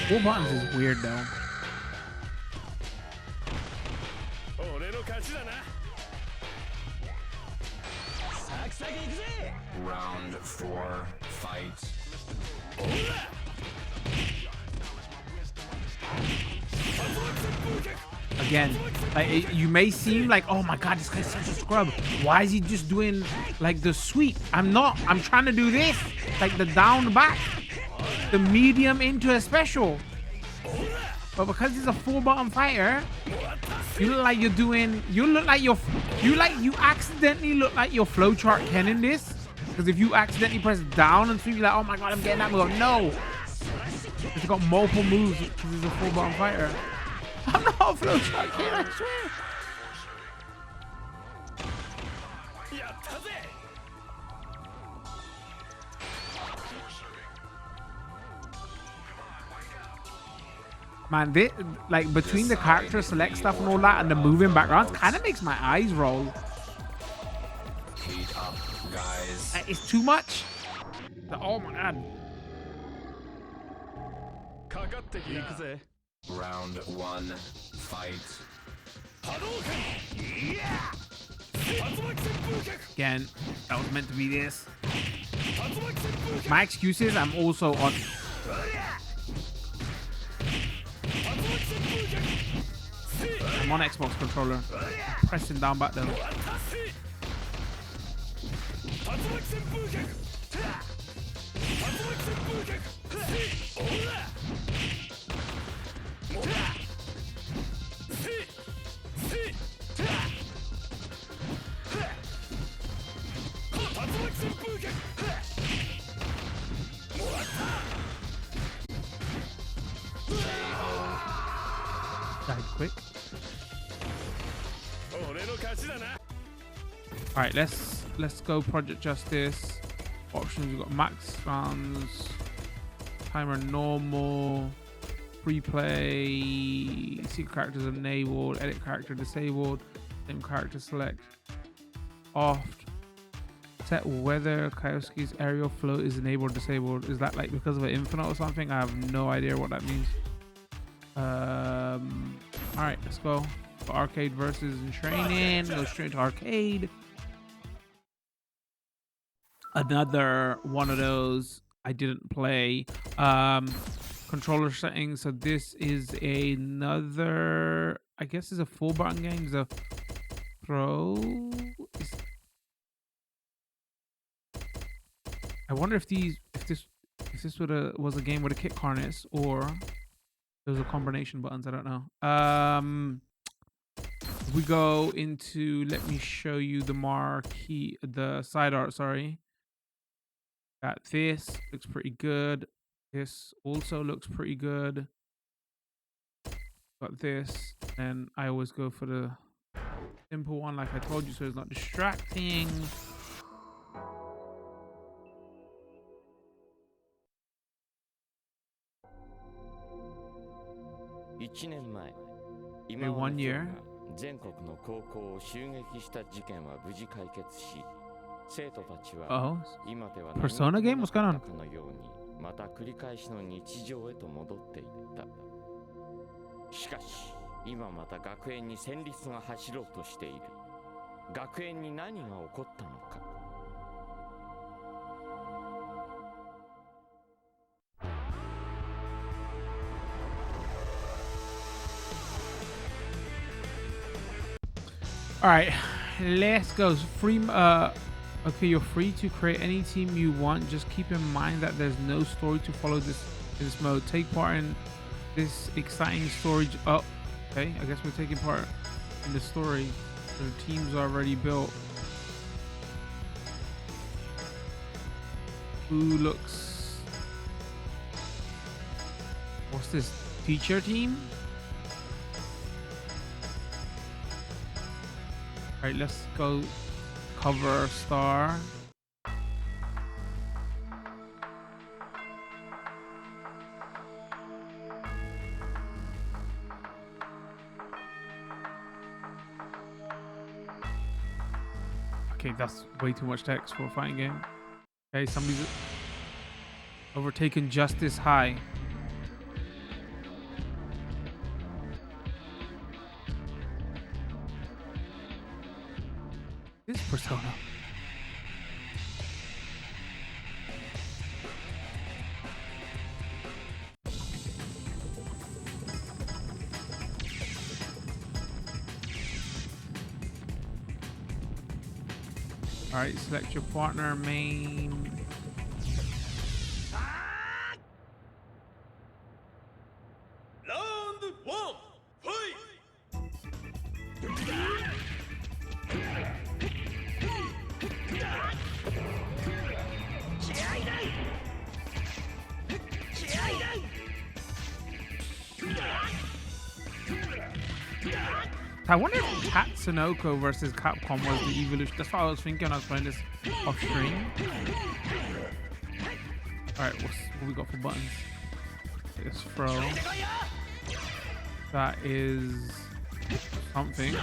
Four buttons is weird though. Round 4, fight. Again, like you may seem like, oh my god, this guy's such a scrub. Why is he just doing like the sweep? I'm not. I'm trying to do this, like the down back, the medium into a special. But because he's a 4-button fighter, you look like you're doing. You accidentally look like your flowchart Ken in this. Because if you accidentally press down and sweep, you're like, oh my god, I'm getting that move. No, he's got multiple moves because he's a 4-button fighter. I'm not a flowchart Ken, I swear. Man, this, like between the character select stuff and all that and the moving backgrounds, kind of makes my eyes roll. Heat up, guys. It's too much. Oh my god. Round 1, fight. Again, that was meant to be this. My excuse is I'm also on. I'm on Xbox controller. Pressing down back though. Died quick. All right, let's go Project Justice. Options, we've got max rounds, timer normal, free play, secret characters enabled, edit character disabled, same character select off, set whether Kyosuke's aerial flow is enabled or disabled. Is that like because of an infinite or something? I have no idea what that means. All right, let's go. Arcade versus in training. Go straight to arcade. Another one of those I didn't play. Controller settings. So this is another, I guess it's a 4-button game. It's a pro. I wonder if this was a game with a kick harness or there's a combination buttons. I don't know. We go into, let me show you the marquee, the side art, sorry. Got this, looks pretty good. This also looks pretty good. Got this, and I always go for the simple one like I told you so it's not distracting. Okay, 1 year. 全国の高校を襲撃した事件は無事解決し、生徒たちは Oh, 今では Persona game? What's going on? かのようにまた繰り返しの日常へと戻っていった。しかし、今また学園に戦慄が走ろうとしている。学園に何が起こったのか。All right, let's go. Okay, you're free to create any team you want. Just keep in mind that there's no story to follow this mode. Take part in this exciting story. Oh, okay. I guess we're taking part in the story. The team's already built. Who looks? What's this? Teacher team? All right, let's go. Cover star. Okay, that's way too much text for a fighting game. Okay, somebody's overtaken Justice High. This persona. All right, select your partner, main. Round 1, fight! I wonder if Tatsunoko versus Capcom was the evolution. That's what I was thinking when I was playing this off stream. Alright, what we got for buttons? This throw. That is something.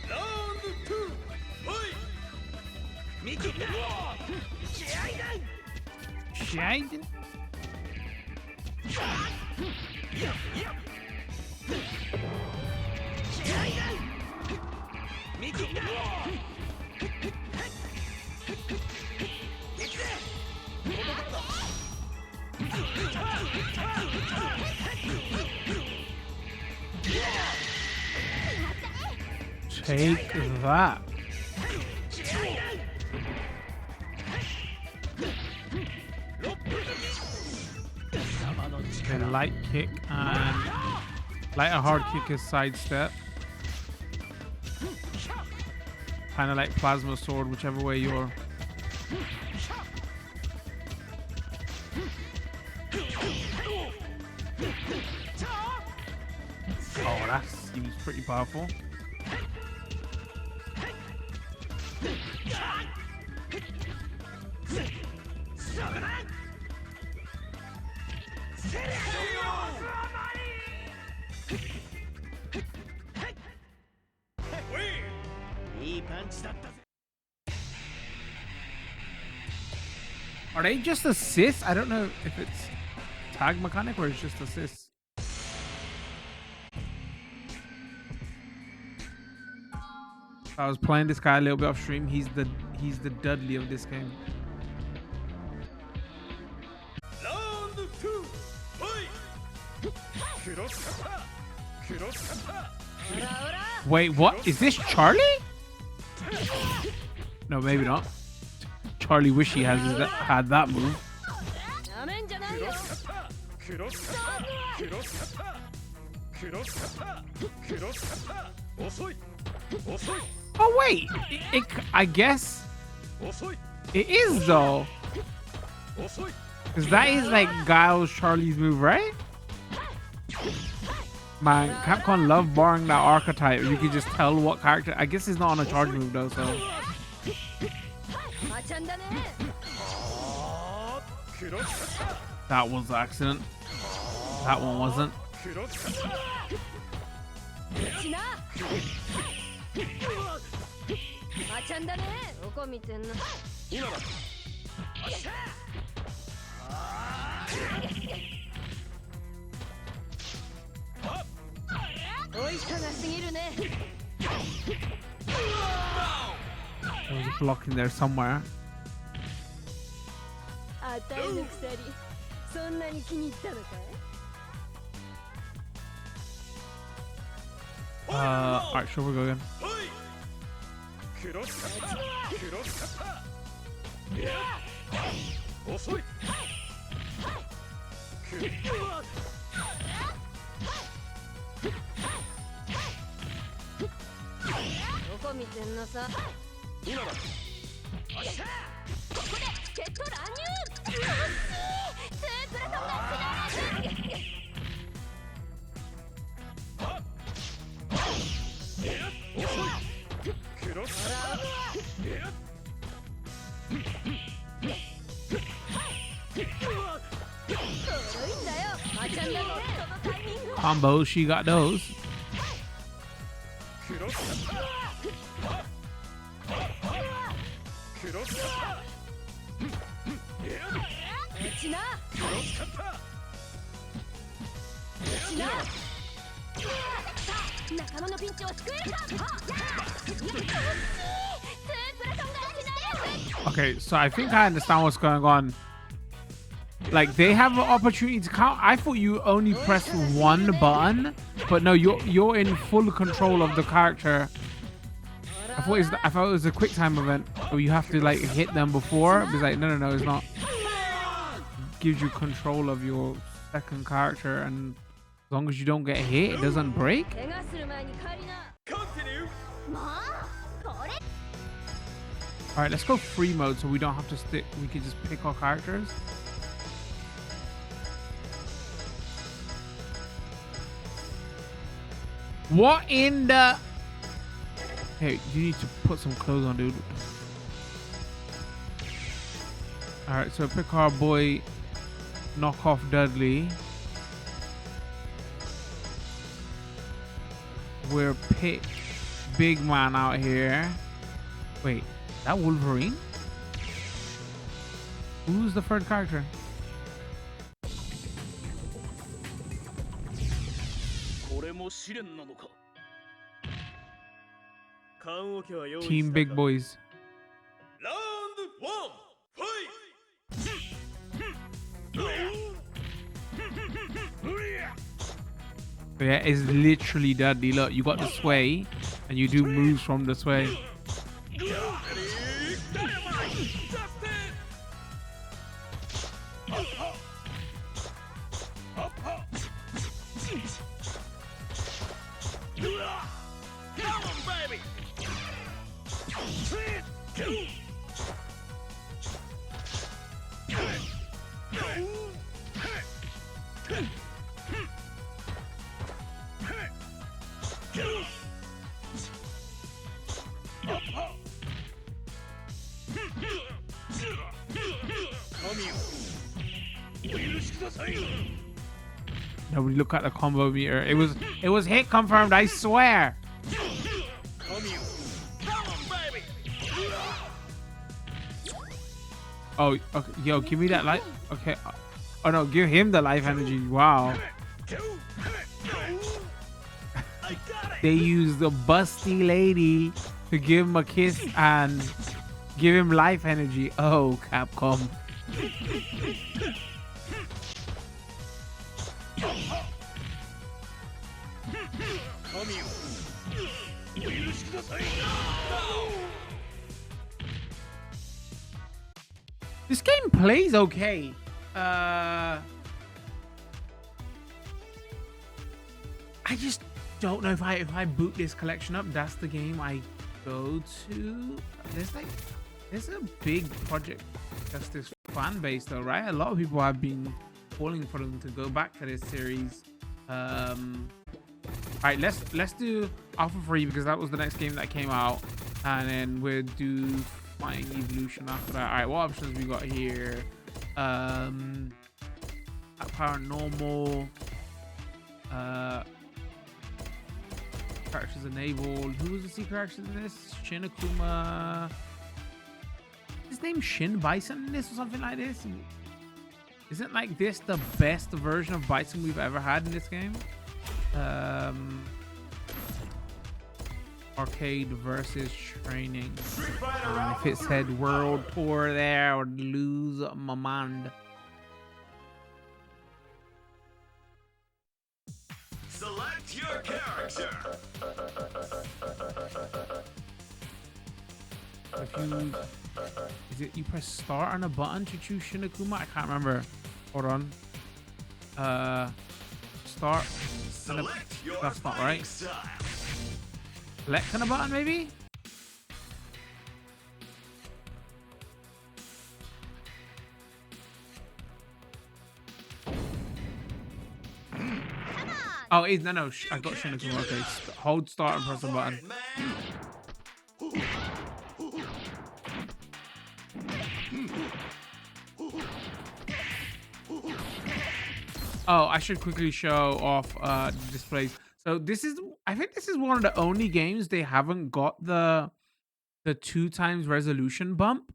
Round 2, fight! Shade? Take that. Okay, light kick and light a hard kick is sidestep. Kind of like plasma sword, whichever way you're. Oh, that seems pretty powerful. Are they just assists? I don't know if it's tag mechanic or it's just assists. I was playing this guy a little bit off stream. He's the Dudley of this game. Round 2, fight! Wait, what? Is this Charlie? No, maybe not. Charlie wish he had that move. Oh wait, I guess it is though, because that is like Guile's Charlie's move, right? Man, Capcom love borrowing that archetype. You can just tell what character. I guess it's not on a charge move though, so. That was an accident. That one wasn't. ちなまちゃんだねどこ見てんの今だ追いかがすぎるね There was a block in there somewhere. あたいの鎖そんなに気に入ったのかい Alright, sure, we'll go again. Combos, she got those. Okay, so I think I understand what's going on. Like, they have an opportunity to count. I thought you only press one button, but no, you're in full control of the character. I thought it was a quick time event, or you have to like hit them before. It's like no, it's not. Gives you control of your second character, and as long as you don't get hit, it doesn't break. All right, let's go free mode so we don't have to stick. We can just pick our characters. What in the... Hey, you need to put some clothes on, dude. Alright, so pick our boy Knockoff Dudley. We're pick big man out here. Wait, that Wolverine? Who's the third character? Team Big Boys. Round 1, fight! Yeah, it's literally Dudley. Look, you got the sway, and you do moves from the sway. Nobody look at the combo meter. It was hit confirmed, I swear. Oh, okay. Yo, give me that life. Okay. Oh no, give him the life energy. Wow. They used the busty lady to give him a kiss and give him life energy. Oh, Capcom. This game plays okay. I just don't know if I boot this collection up, that's the game I go to. There's a big Project Justice fan base though, right? A lot of people have been calling for them to go back to this series. All right, let's do Alpha 3 because that was the next game that came out, and then we'll do Fighting Evolution after that. All right, what options we got here? Paranormal. Characters enabled. Who was the secret character in this? Shin Akuma. His name Shin Bison in this or something like this? Isn't like this the best version of Bison we've ever had in this game? Arcade versus training. And if it said world tour there, I would lose my mind. Select your character. If you, is it you press start on a button to choose Shin Akuma? I can't remember. Hold on. Start. That's not right. Select on a button, maybe? Oh, no. I got Shin Akuma. Okay, hold start and press the button. Oh, I should quickly show off the displays. So I think this is one of the only games they haven't got the 2x resolution bump.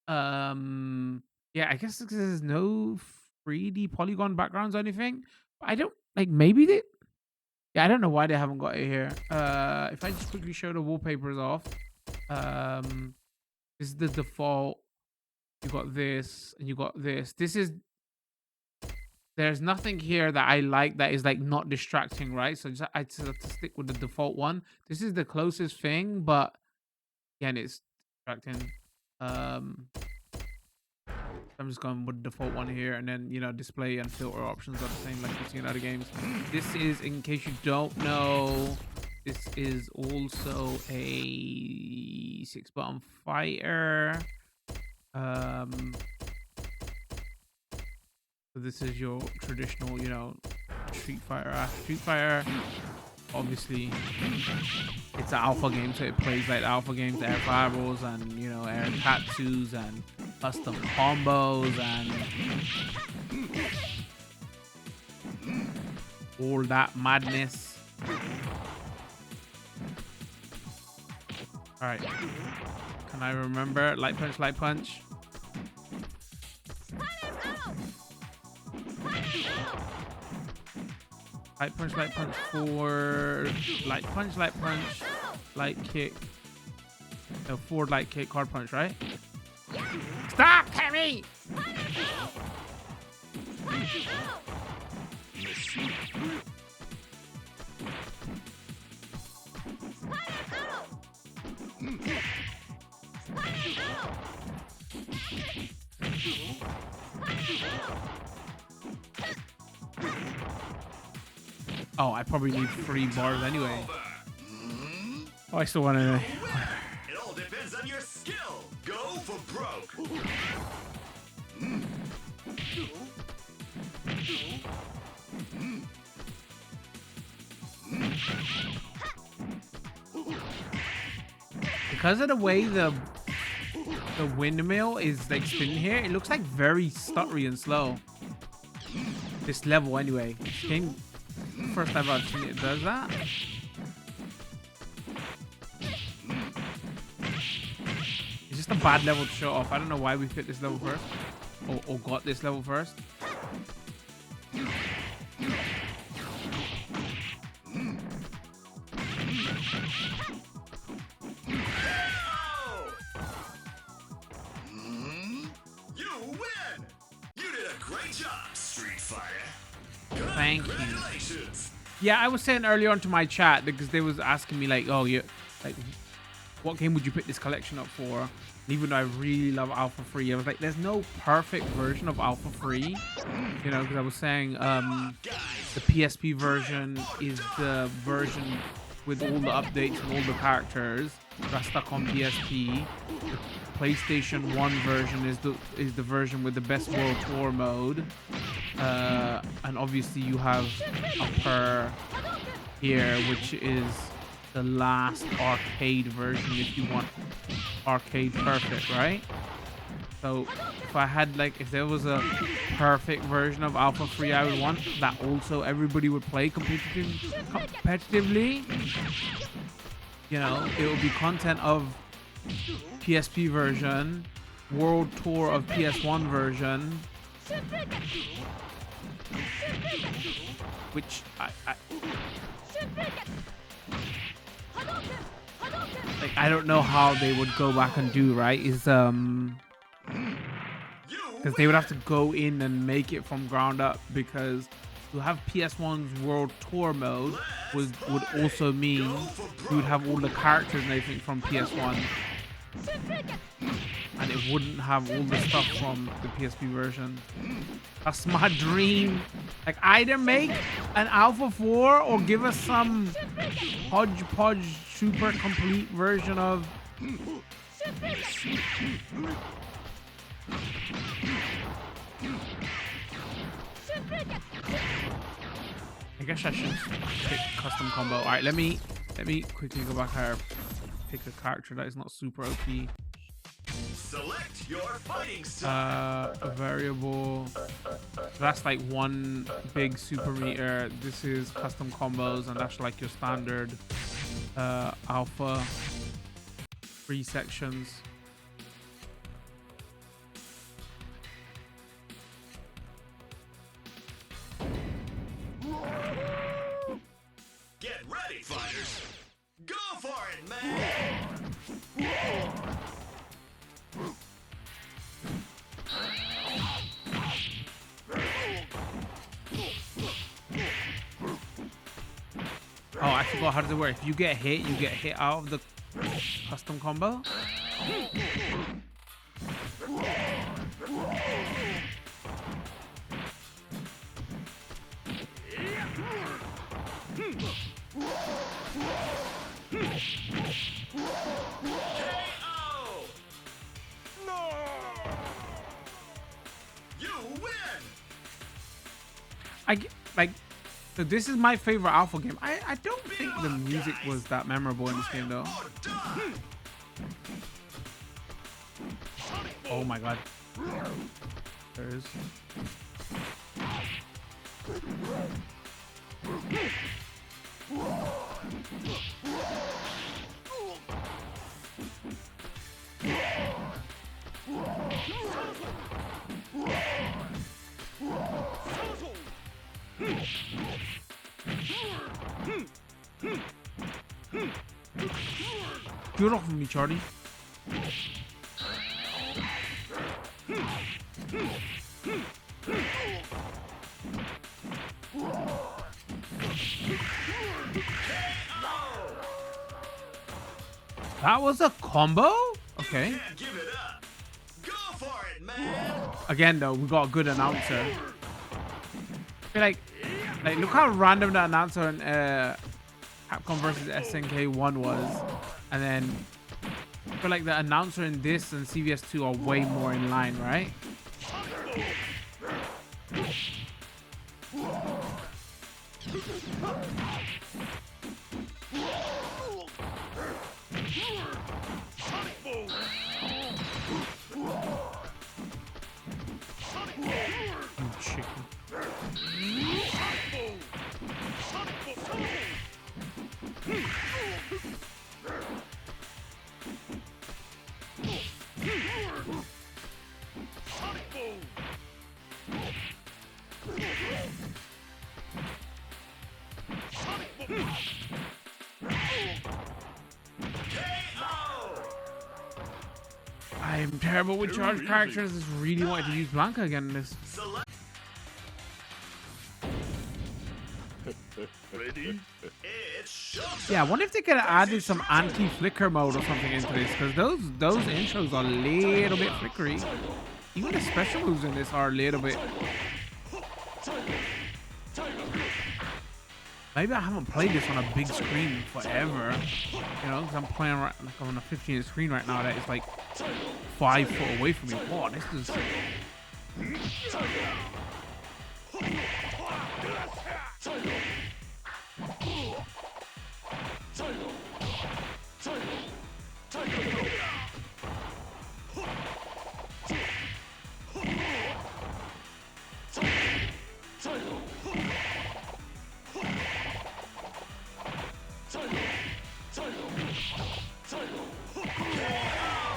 Yeah, I guess because there's no 3D polygon backgrounds or anything. I don't like maybe they. Yeah, I don't know why they haven't got it here. If I just quickly show the wallpapers off, this is the default. You got this and you got this. There's nothing here that I like that is like not distracting, right? So I just have to stick with the default one. This is the closest thing, but again, it's distracting. I'm just going with the default one here, and then display and filter options are the same like you see in other games. This is, in case you don't know, this is also a 6-button fighter. So this is your traditional, Street Fighter. Street Fighter, obviously, it's an alpha game, so it plays like alpha games, air fireballs and air tattoos and custom combos and all that madness. All right, can I remember light punch, light punch? Light punch for light punch, light kick. No, forward light kick, hard punch, right? Stop, Terry! Oh, I probably need 3 bars anyway. Oh, I still want to. It all depends on your skill. Go for broke. Because of the way the windmill is like spinning here, it looks like very stuttery and slow. This level anyway. Game first time I've seen it does that. It's just a bad level to show off. I don't know why we picked this level first. Or got this level first. You win! You did a great job, Street Fighter. Thank you. Congratulations! Yeah, I was saying earlier on to my chat because they was asking me like, oh, what game would you pick this collection up for? And even though I really love Alpha 3, I was like, there's no perfect version of Alpha 3, because I was saying the PSP version is the version with all the updates and all the characters that's stuck on PSP. The PlayStation 1 version is the version with the best World Tour mode. And obviously you have Upper here, which is the last arcade version if you want arcade perfect, right? So if I had like, if there was a perfect version of Alpha 3 I would want that also everybody would play competitively, you know, it would be content of PSP version, World Tour of PS1 version, which like I don't know how they would go back and do, right? Is because they would have to go in and make it from ground up, because to have PS1's World Tour mode would also mean you would have all the characters and everything from PS1, and it wouldn't have all the stuff from the PSP version. That's my dream. Like, either make an Alpha 4 or give us some hodgepodge super complete version of I guess I should pick custom combo. All right, let me quickly go back here, pick a character that is not super OP. Select your fighting style. A variable. So that's like one big super meter. This is custom combos, and that's like your standard alpha 3 sections. Get ready, fighters. Go for it, man. Oh, I forgot how does it work. If you get hit out of the custom combo. So this is my favorite Alpha game. I don't think the music was that memorable in this game though. Oh my god. There is. Get off of me, Charlie. That was a combo? Okay. Give it up. Go for it, man. Again, though, we got a good announcer. I feel like look how random the announcer in Capcom versus SNK 1 was, and then I feel like the announcer in this and CVS 2 are way more in line, right? Chicken. I'm terrible with charge characters. I just really wanted to use Blanca again in this. Ready? It's showtime. Yeah, I wonder if they could have added some anti-flicker mode or something into this, because those intros are a little bit flickery. Even the special moves in this are a little bit. Maybe I haven't played this on a big screen forever, you know, because I'm playing right, like on a 15-inch screen right now that is like 5 foot away from me. Wow, this is.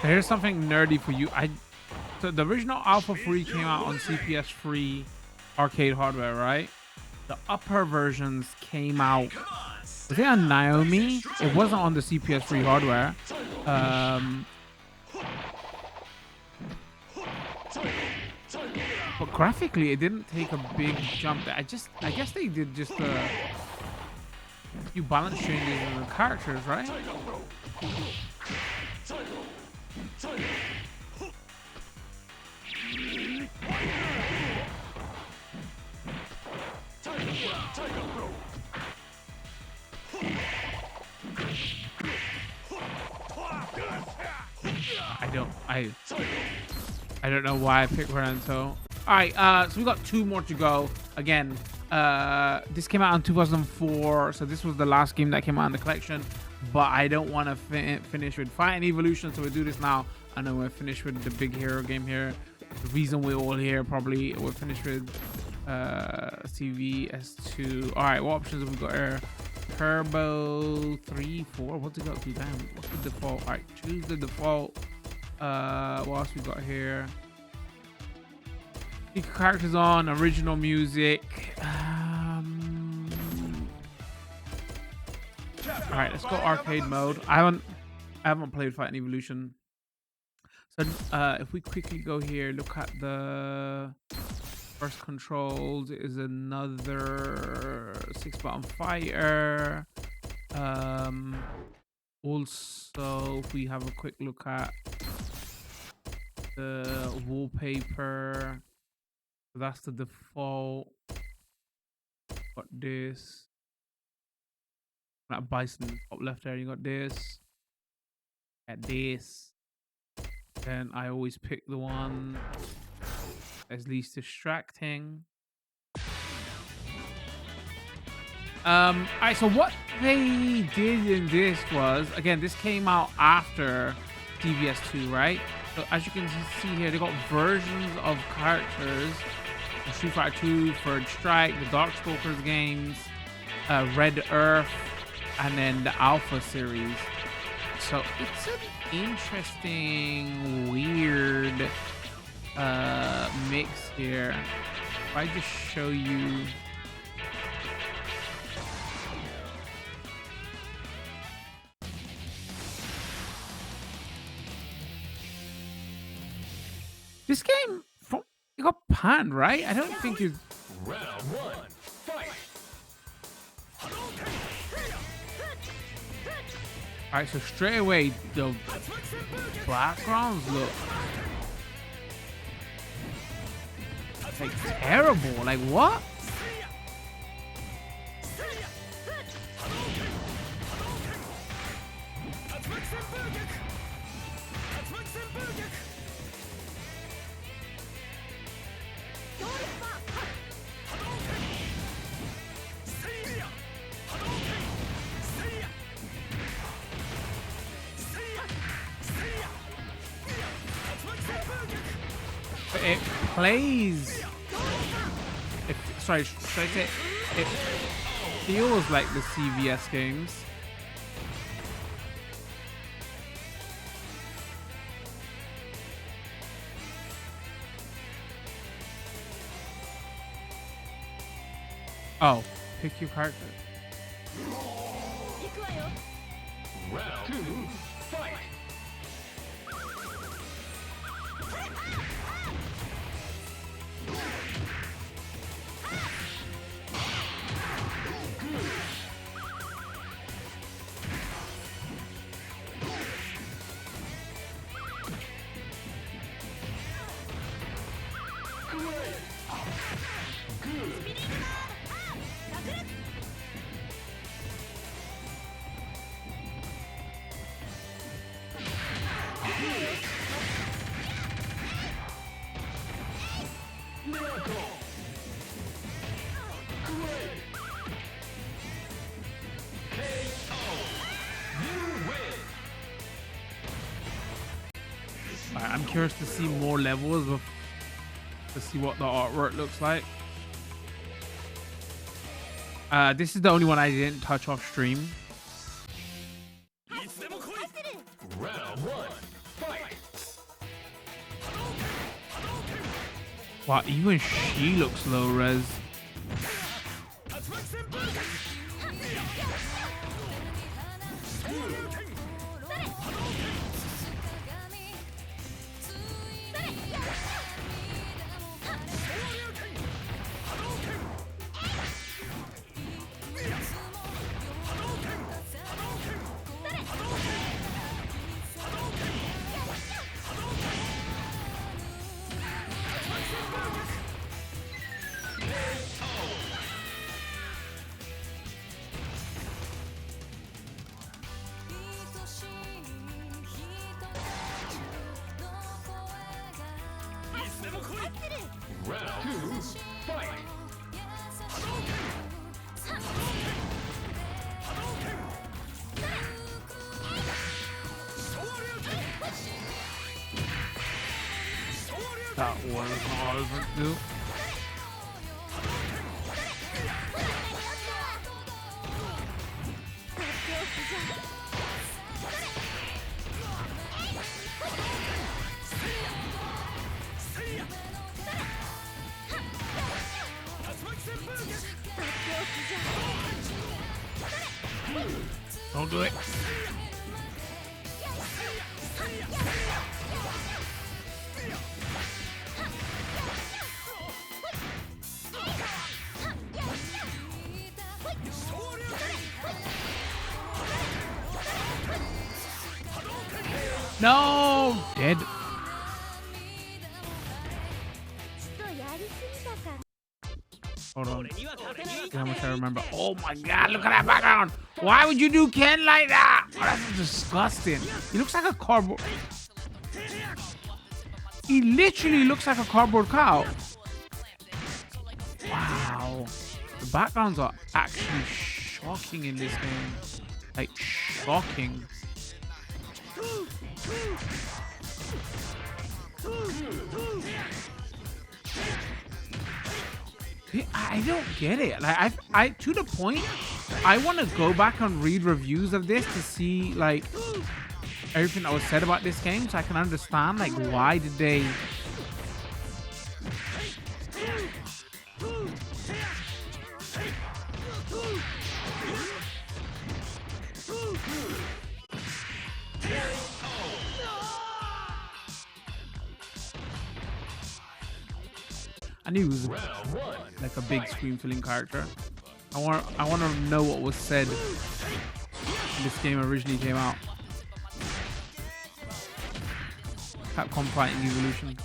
So here's something nerdy for you. So the original Alpha 3 came out on CPS3 arcade hardware, right? The upper versions came out. Was it on Naomi? It wasn't on the CPS3 hardware. But graphically, it didn't take a big jump. I guess they did just a few balance changes in the characters, right? I don't know why I picked Lorenzo. All right, so we got 2 more to go. Again, this came out in 2004, so this was the last game that came out in the collection. But I don't want to finish with Fighting Evolution, so we'll do this now. I know we're finished with the big hero game here. The reason we're all here, probably we're finished with CVS2. All right, what options have we got here? Turbo 3, 4. What's it got to? Damn, what's the default? All right, choose the default. What else we got here? Characters on, original music. All right, let's go arcade mode. I haven't played Fighting Evolution. So if we quickly go here, look at the first controls. It is another 6-button fighter. Also, if we have a quick look at the wallpaper, so that's the default. Got this. That bison top left there. You got this. At this. Then I always pick the one that's least distracting. Alright, so what they did in this was, again, this came out after DBS2, right? So as you can see here, they got versions of characters. Street Fighter 2, Third Strike, the Darkstalkers games, Red Earth, and then the Alpha series. So it's an interesting, weird mix here. If I just show you. This game, it got panned, right? I don't think it's... Round 1, fight! Alright, so straight away, the backgrounds look like terrible. Like, what? It plays. Sorry, should I say it feels like the CVS games. Oh, pick your character. Round 2, fight! I'm curious to see more levels to see what the artwork looks like. This is the only one I didn't touch off stream. Round 1, fight! Wow, even she looks low res. Round 2, fight! That was overdue. Don't do it. No, dead. Hold on. How much I remember. Oh my god, look at that background. Why would you do Ken like that? Oh, that's disgusting. He looks like a cardboard. He literally looks like a cardboard cow. Wow. The backgrounds are actually shocking in this game. Like, shocking. I don't get it. Like I to the point, I want to go back and read reviews of this to see like everything that was said about this game, so I can understand like why did they. I knew he was like a big screen-filling character. I want to know what was said when this game originally came out. Capcom Fighting Evolution.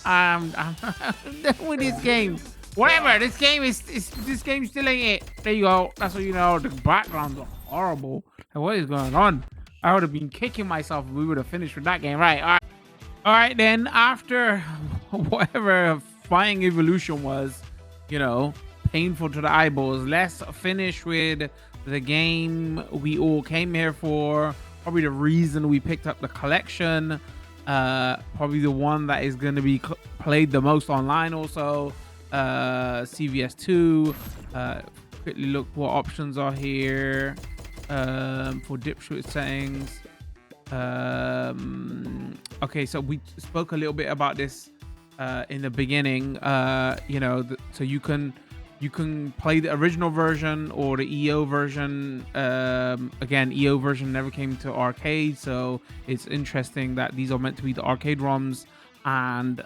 I'm done with this game. Whatever. This game still ain't it. There you go. That's what you know. The backgrounds are horrible. And what is going on? I would have been kicking myself if we would have finished with that game. Right. All right. Then after whatever Fighting Evolution was, you know, painful to the eyeballs, let's finish with the game we all came here for. Probably the reason we picked up the collection. Probably the one that is going to be played the most online also. CVS2. Quickly look what options are here for dipshit settings. Okay, so we spoke a little bit about this in the beginning. You know, so you can play the original version or the EO version. Again, EO version never came to arcade, so it's interesting that these are meant to be the arcade ROMs, and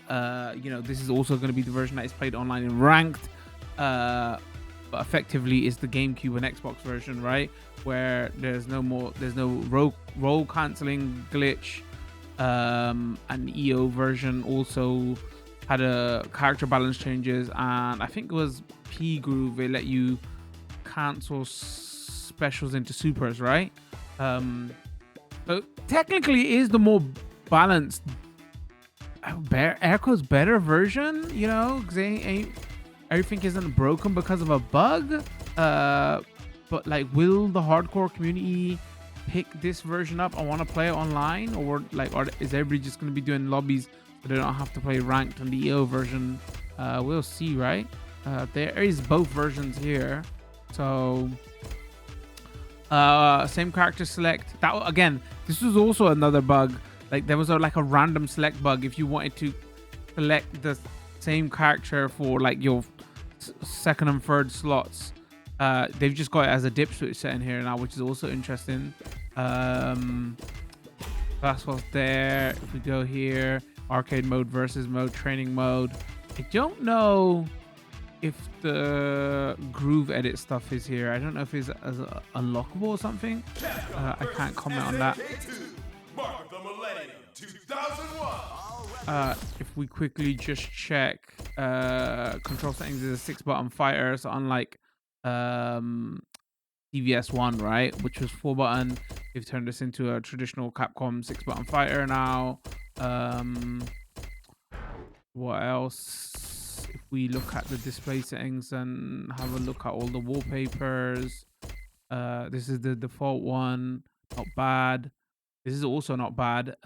you know, this is also going to be the version that is played online in ranked, but effectively is the GameCube and Xbox version, right, where there's no roll canceling glitch. And the EO version also had a character balance changes, and I think it was P groove, they let you cancel specials into supers, right? So technically, it is the more balanced, air quotes, better version, you know, because everything isn't broken because of a bug. But like, will the hardcore community pick this version up? I want to play it online, or like, is everybody just going to be doing lobbies so they don't have to play ranked on the EO version? We'll see, right? There is both versions here, so same character select. That again, this was also another bug. Like, there was like a random select bug. If you wanted to select the same character for like your second and third slots, they've just got it as a dip switch set in here now, which is also interesting. That's what's there. If we go here, arcade mode, versus mode, training mode. I don't know if the groove edit stuff is here. I don't know if it's as unlockable or something. I can't comment on that. Mark of the Millennium 2001. If we quickly just check, control settings is a 6-button fighter, so unlike CVS1, right, which was 4-button, they've turned this into a traditional Capcom 6-button fighter now. What else? If we look at the display settings and have a look at all the wallpapers, this is the default one. Not bad. This is also not bad.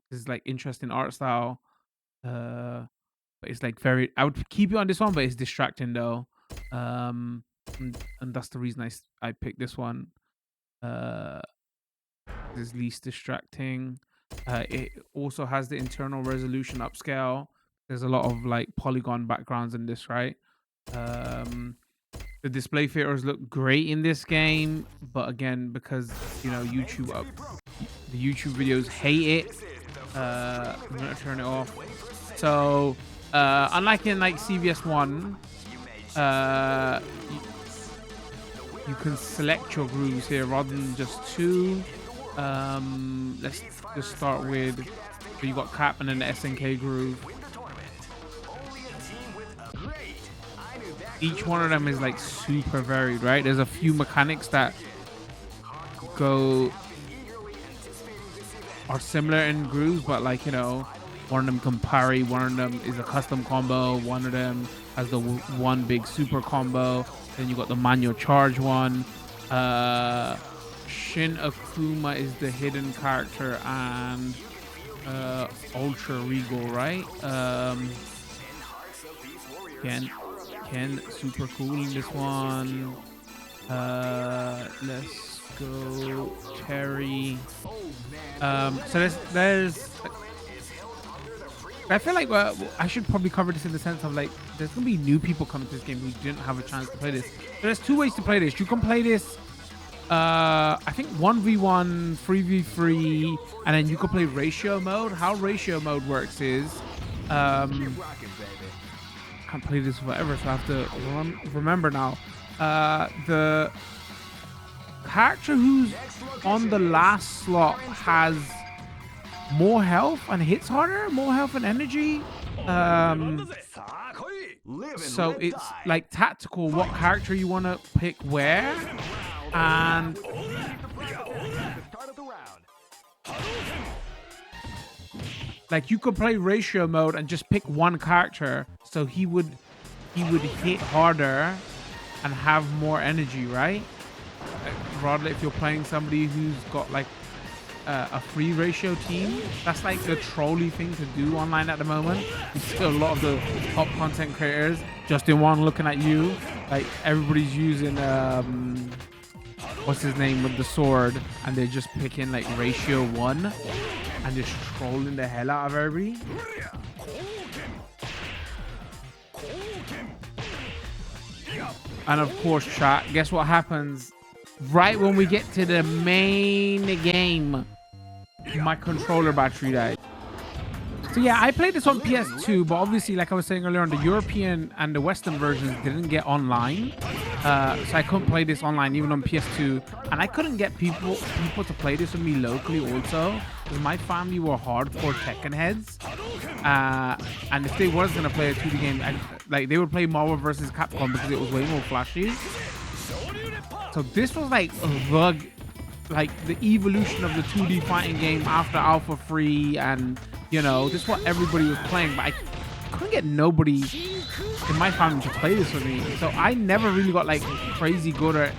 This is like interesting art style. But it's like very, I would keep it on this one, but it's distracting though. And that's the reason I picked this one. This is least distracting. It also has the internal resolution upscale. There's a lot of like polygon backgrounds in this, right? The display filters look great in this game, but again, because you know the YouTube videos hate it, I'm gonna turn it off. So unlike in like CVS1, you can select your grooves here rather than just two. Let's just start with, so you got Cap and then the SNK groove. Each one of them is like super varied, right? There's a few mechanics that are similar in grooves, but like, you know, one of them can parry, one of them is a custom combo, one of them has the one big super combo, then you got the manual charge one. Shin Akuma is the hidden character, and Ultra Regal, right? Ken super cool in this one. Let's go Terry. So there's I feel like I should probably cover this in the sense of like, there's gonna be new people coming to this game who didn't have a chance to play this. So there's two ways to play this. You can play this I think 1v1, 3v3, and then you can play ratio mode. How ratio mode works is can't play this forever, so I have to remember now. The character who's on the last slot has more health and hits harder, more health and energy. So it's like tactical what character you want to pick where, and like you could play ratio mode and just pick one character, so he would hit harder and have more energy, right? Rather, if you're playing somebody who's got like a free ratio team, that's like the trolley thing to do online at the moment. You see a lot of the top content creators, Justin Wong looking at you, like everybody's using what's his name with the sword, and they're just picking like ratio 1 and just trolling the hell out of everybody. And of course, chat, guess what happens right when we get to the main game? My controller battery died. So yeah, I played this on PS2, but obviously, like I was saying earlier on, the European and the Western versions didn't get online. So I couldn't play this online even on PS2, and I couldn't get people to play this with me locally also, because my family were hardcore Tekken heads, and if they was gonna play a 2D game, like they would play Marvel vs. Capcom because it was way more flashy. So this was like the evolution of the 2D fighting game after Alpha 3, and you know, this is what everybody was playing, but I couldn't get nobody in my family to play this with me. So I never really got like crazy good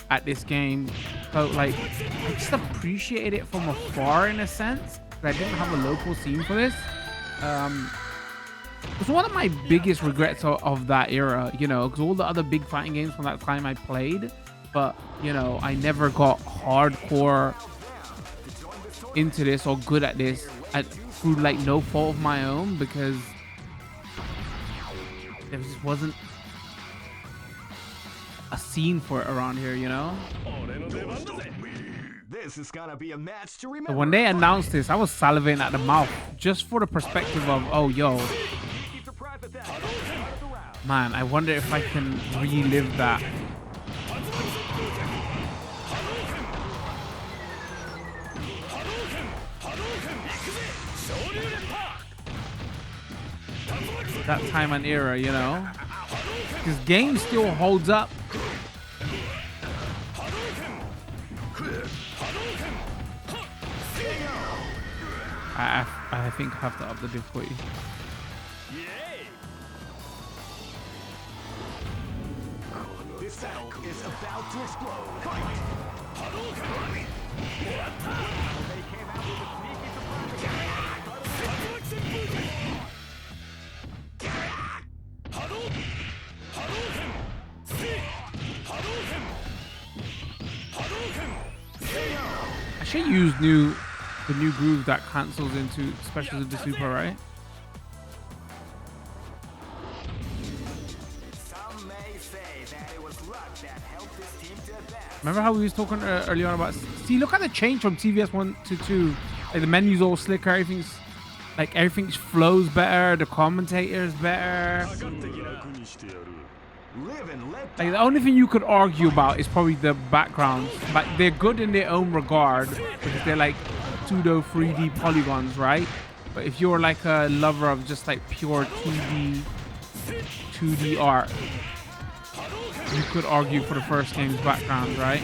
at this game. So like I just appreciated it from afar in a sense, because I didn't have a local scene for this. It was one of my biggest regrets of that era, you know, because all the other big fighting games from that time I played, but you know, I never got hardcore into this or good at this through like no fault of my own, because there just wasn't a scene for it around here, you know. This is gonna be a match to So remember. when they announced this, I was salivating at the mouth just for the perspective of, oh yo, man, I wonder if I can relive that. That time and era, you know, this game still holds up. I think I have to up the difficulty. This battle is about to explode. Fight! I should use the new groove that cancels into specials of the super, right? Some may say that it was luck that helped this team to advance. Remember how we was talking earlier on about, see, look at the change from TVS 1 to 2. Like the menu's all slicker, everything flows better, the commentator's better. Like the only thing you could argue about is probably the backgrounds, but they're good in their own regard because they're like pseudo 3D polygons, right? But if you're like a lover of just like pure 2D art, you could argue for the first game's background, right?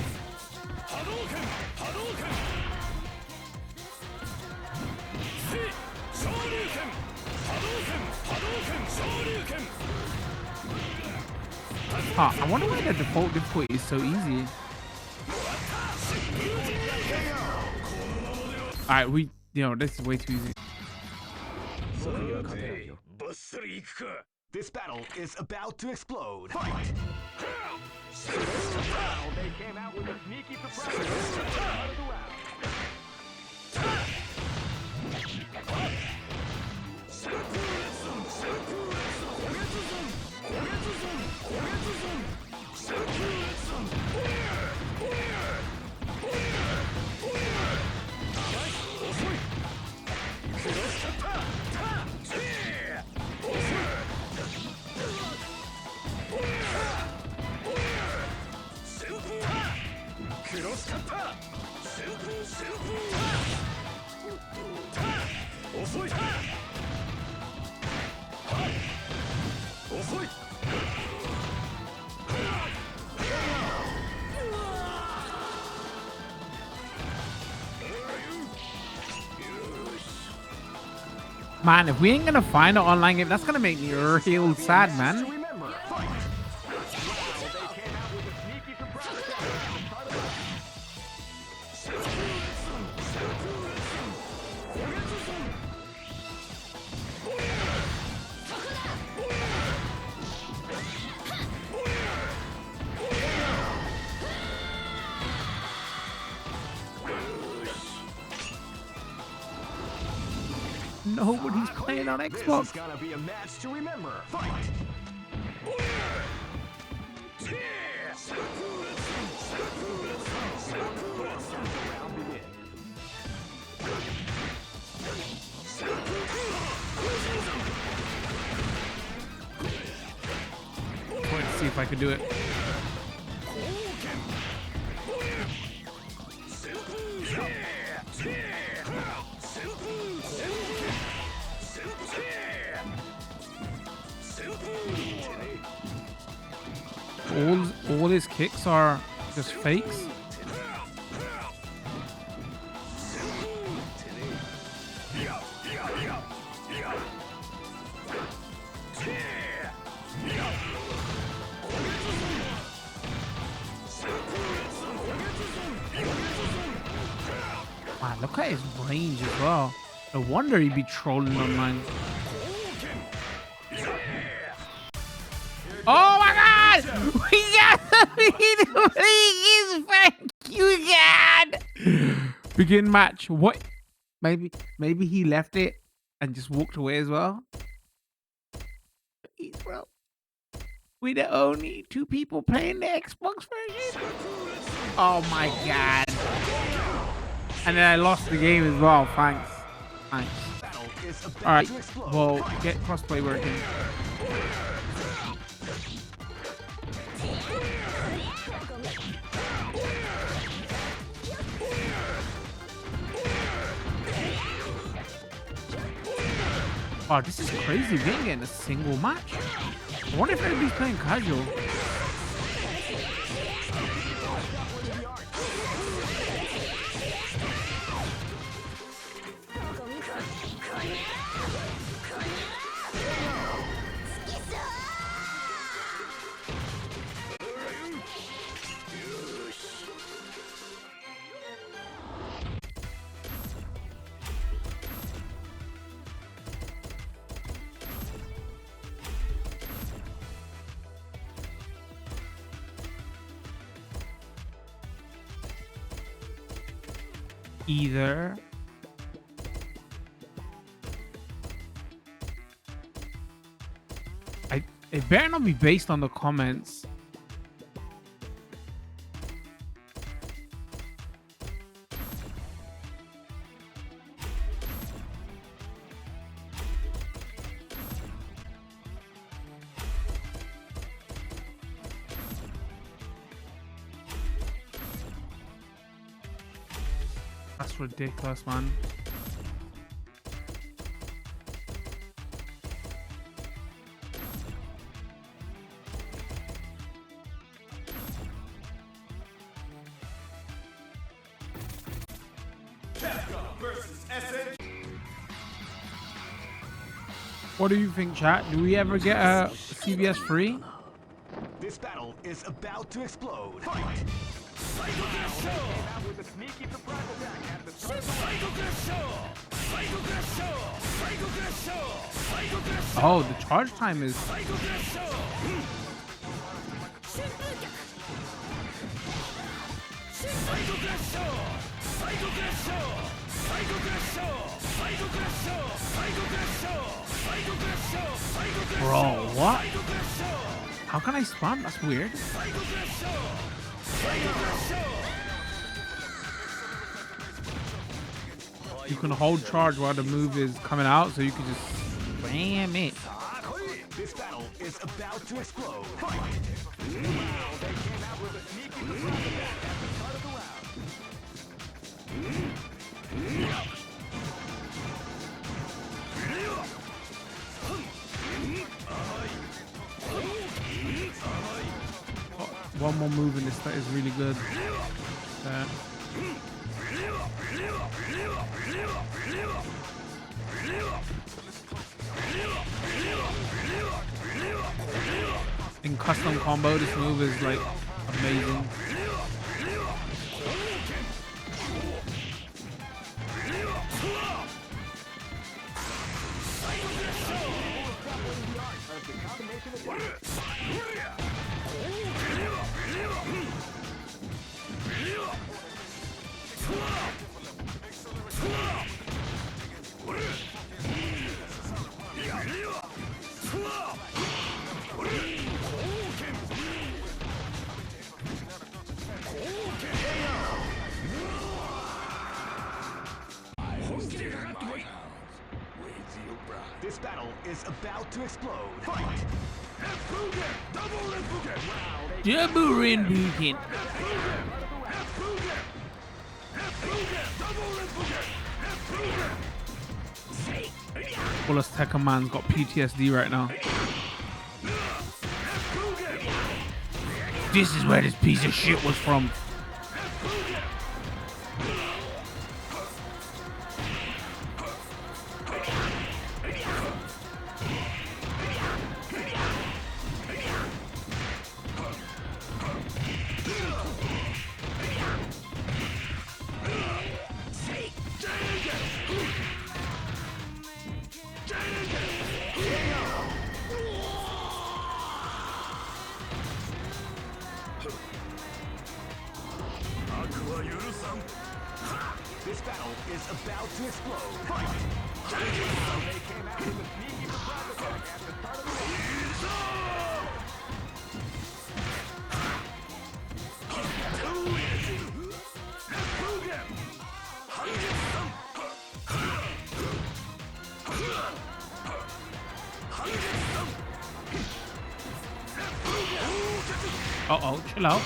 Huh, I wonder why the default difficulty is so easy. Alright, this is way too easy. This battle is about to explode. Fight! They came out with a sneaky surprise out of the round. Man, if we ain't gonna find an online game, that's gonna make me real sad, man. Nobody's playing on Xbox. This is gonna be a match to remember. Fight! Let's see if I could do it. All his kicks are Just fakes. Wow, look at his range as well. No wonder he'd be trolling online. Oh my God! We got the please, thank you, God. Begin match. What? Maybe he left it and just walked away as well. Please, bro. We're the only 2 people playing the Xbox version. Oh my God! And then I lost the game as well. Thanks. Thanks. All right. Well, get crossplay working. Oh, this is crazy. We ain't getting a single match. I wonder if anybody's playing casual. Either it better not be based on the comments. That's ridiculous, man. Capcom versus SN. What do you think, chat? Do we ever get a CBS free? This battle is about to explode. Fight! Oh, the charge time is... Bro, what? How can I spam? That's weird. You can hold charge while the move is coming out, so you can just spam it. This battle is about to explode. Fight! Wow, they came out with a sneaky surprise attack at the start of the round. One more move in this that is really good. In custom combo, this move is like amazing. This battle is about to explode. Fight! Double Renbuken. Well, this Tekken man's got PTSD right now. This is where this piece of shit was from. This battle is about to explode. Fight! They came out with a sneaky surprise attack at the start of the Uh-oh, chill out.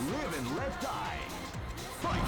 Live and let die. Fight!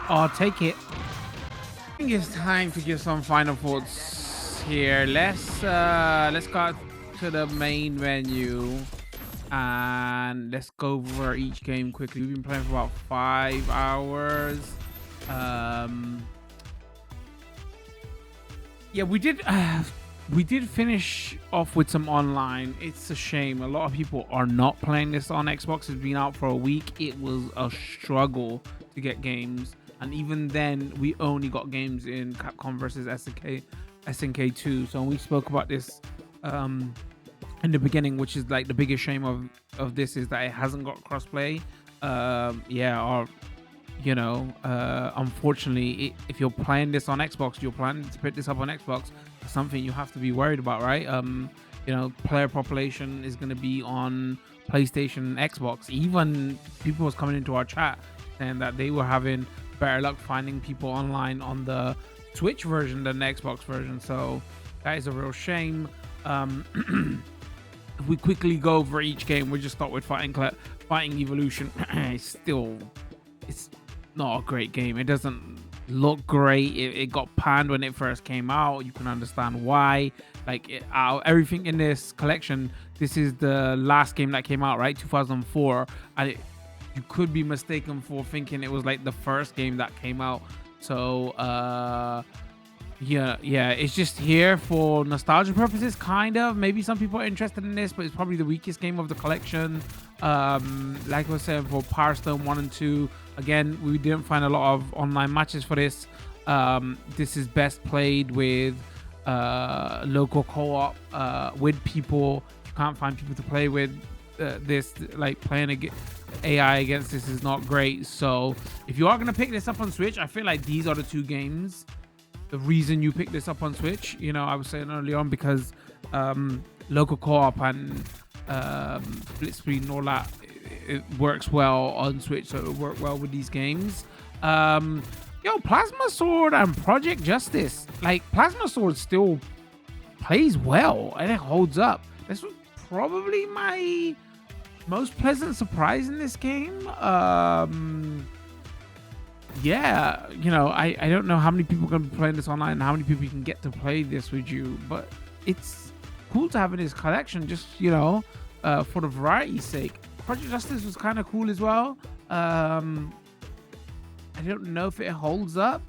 I'll take it. I think it's time to give some final thoughts here. Let's go to the main menu and let's go over each game quickly. We've been playing for about 5 hours. Yeah, we did finish off with some online. It's a shame. A lot of people are not playing this on Xbox. It's been out for a week. It was a struggle to get games. And even then, we only got games in Capcom versus SNK 2. So we spoke about this in the beginning, which is like the biggest shame of this is that it hasn't got crossplay. Unfortunately, if you're playing this on Xbox, you're planning to pick this up on Xbox, it's something you have to be worried about, right? Player population is going to be on PlayStation and Xbox. Even people was coming into our chat saying that they were having better luck finding people online on the Switch version than the Xbox version. So that is a real shame. If we quickly go over each game, we'll just start with Fighting Evolution. It's not a great game. It doesn't look great. It got panned when it first came out. You can understand why. Everything in this collection, this is the last game that came out, right? 2004. And you could be mistaken for thinking it was like the first game that came out. So it's just here for nostalgia purposes, kind of. Maybe some people are interested in this, but it's probably the weakest game of the collection. Like I was saying, for Power Stone 1 and 2, again, we didn't find a lot of online matches for this. This is best played with local co-op, with people. You can't find people to play with. This, like, playing AI against this is not great. So if you are going to pick this up on Switch, I feel like these are the two games. The reason you pick this up on Switch, I was saying earlier on, because local co-op and split screen and all that, it works well on Switch, so it'll work well with these games. Plasma Sword and Project Justice, like, Plasma Sword still plays well and it holds up. This was probably my most pleasant surprise in this game. I don't know how many people are going to be playing this online and how many people you can get to play this with you, but it's cool to have in this collection, just for the variety's sake. Project Justice was kind of cool as well. I don't know if it holds up.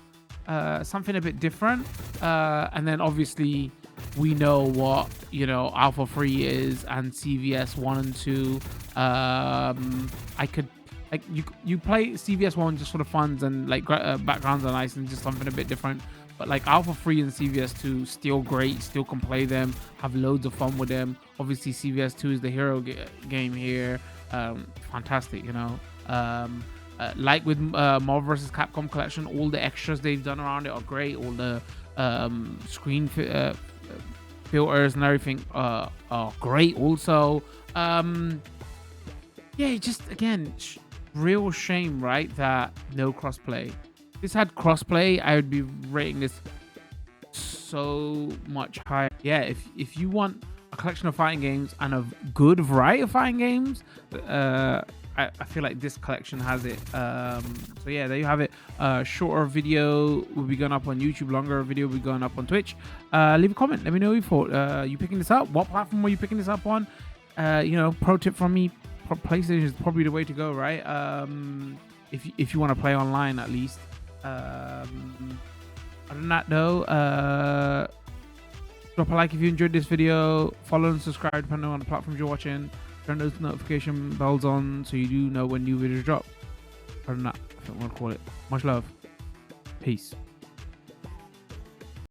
Something a bit different. And then obviously we know what, you know, Alpha 3 is and CVS 1 and 2. I could, like, you play CVS 1 just for the funs and like backgrounds are nice and just something a bit different. But like Alpha 3 and CVS 2 still great, still can play them, have loads of fun with them. Obviously CVS 2 is the hero game here. Fantastic, you know. Like with Marvel vs. Capcom Collection, all the extras they've done around it are great. All the screen filters and everything are great also. Yeah, just again, real shame, right, that no crossplay. If this had crossplay, I would be rating this so much higher. Yeah, if you want a collection of fighting games and a good variety of fighting games, I feel like this collection has it. So yeah, there you have it. Shorter video will be going up on YouTube, longer video will be going up on Twitch. Leave a comment, let me know what you thought. You picking this up? What platform were you picking this up on? You know, pro tip from me, PlayStation is probably the way to go, right? If you want to play online at least. Other than that though, drop a like if you enjoyed this video, follow and subscribe depending on the platforms you're watching, turn those notification bells on so you do know when new videos drop. Other than that, I think I'm gonna call it. Much love, peace.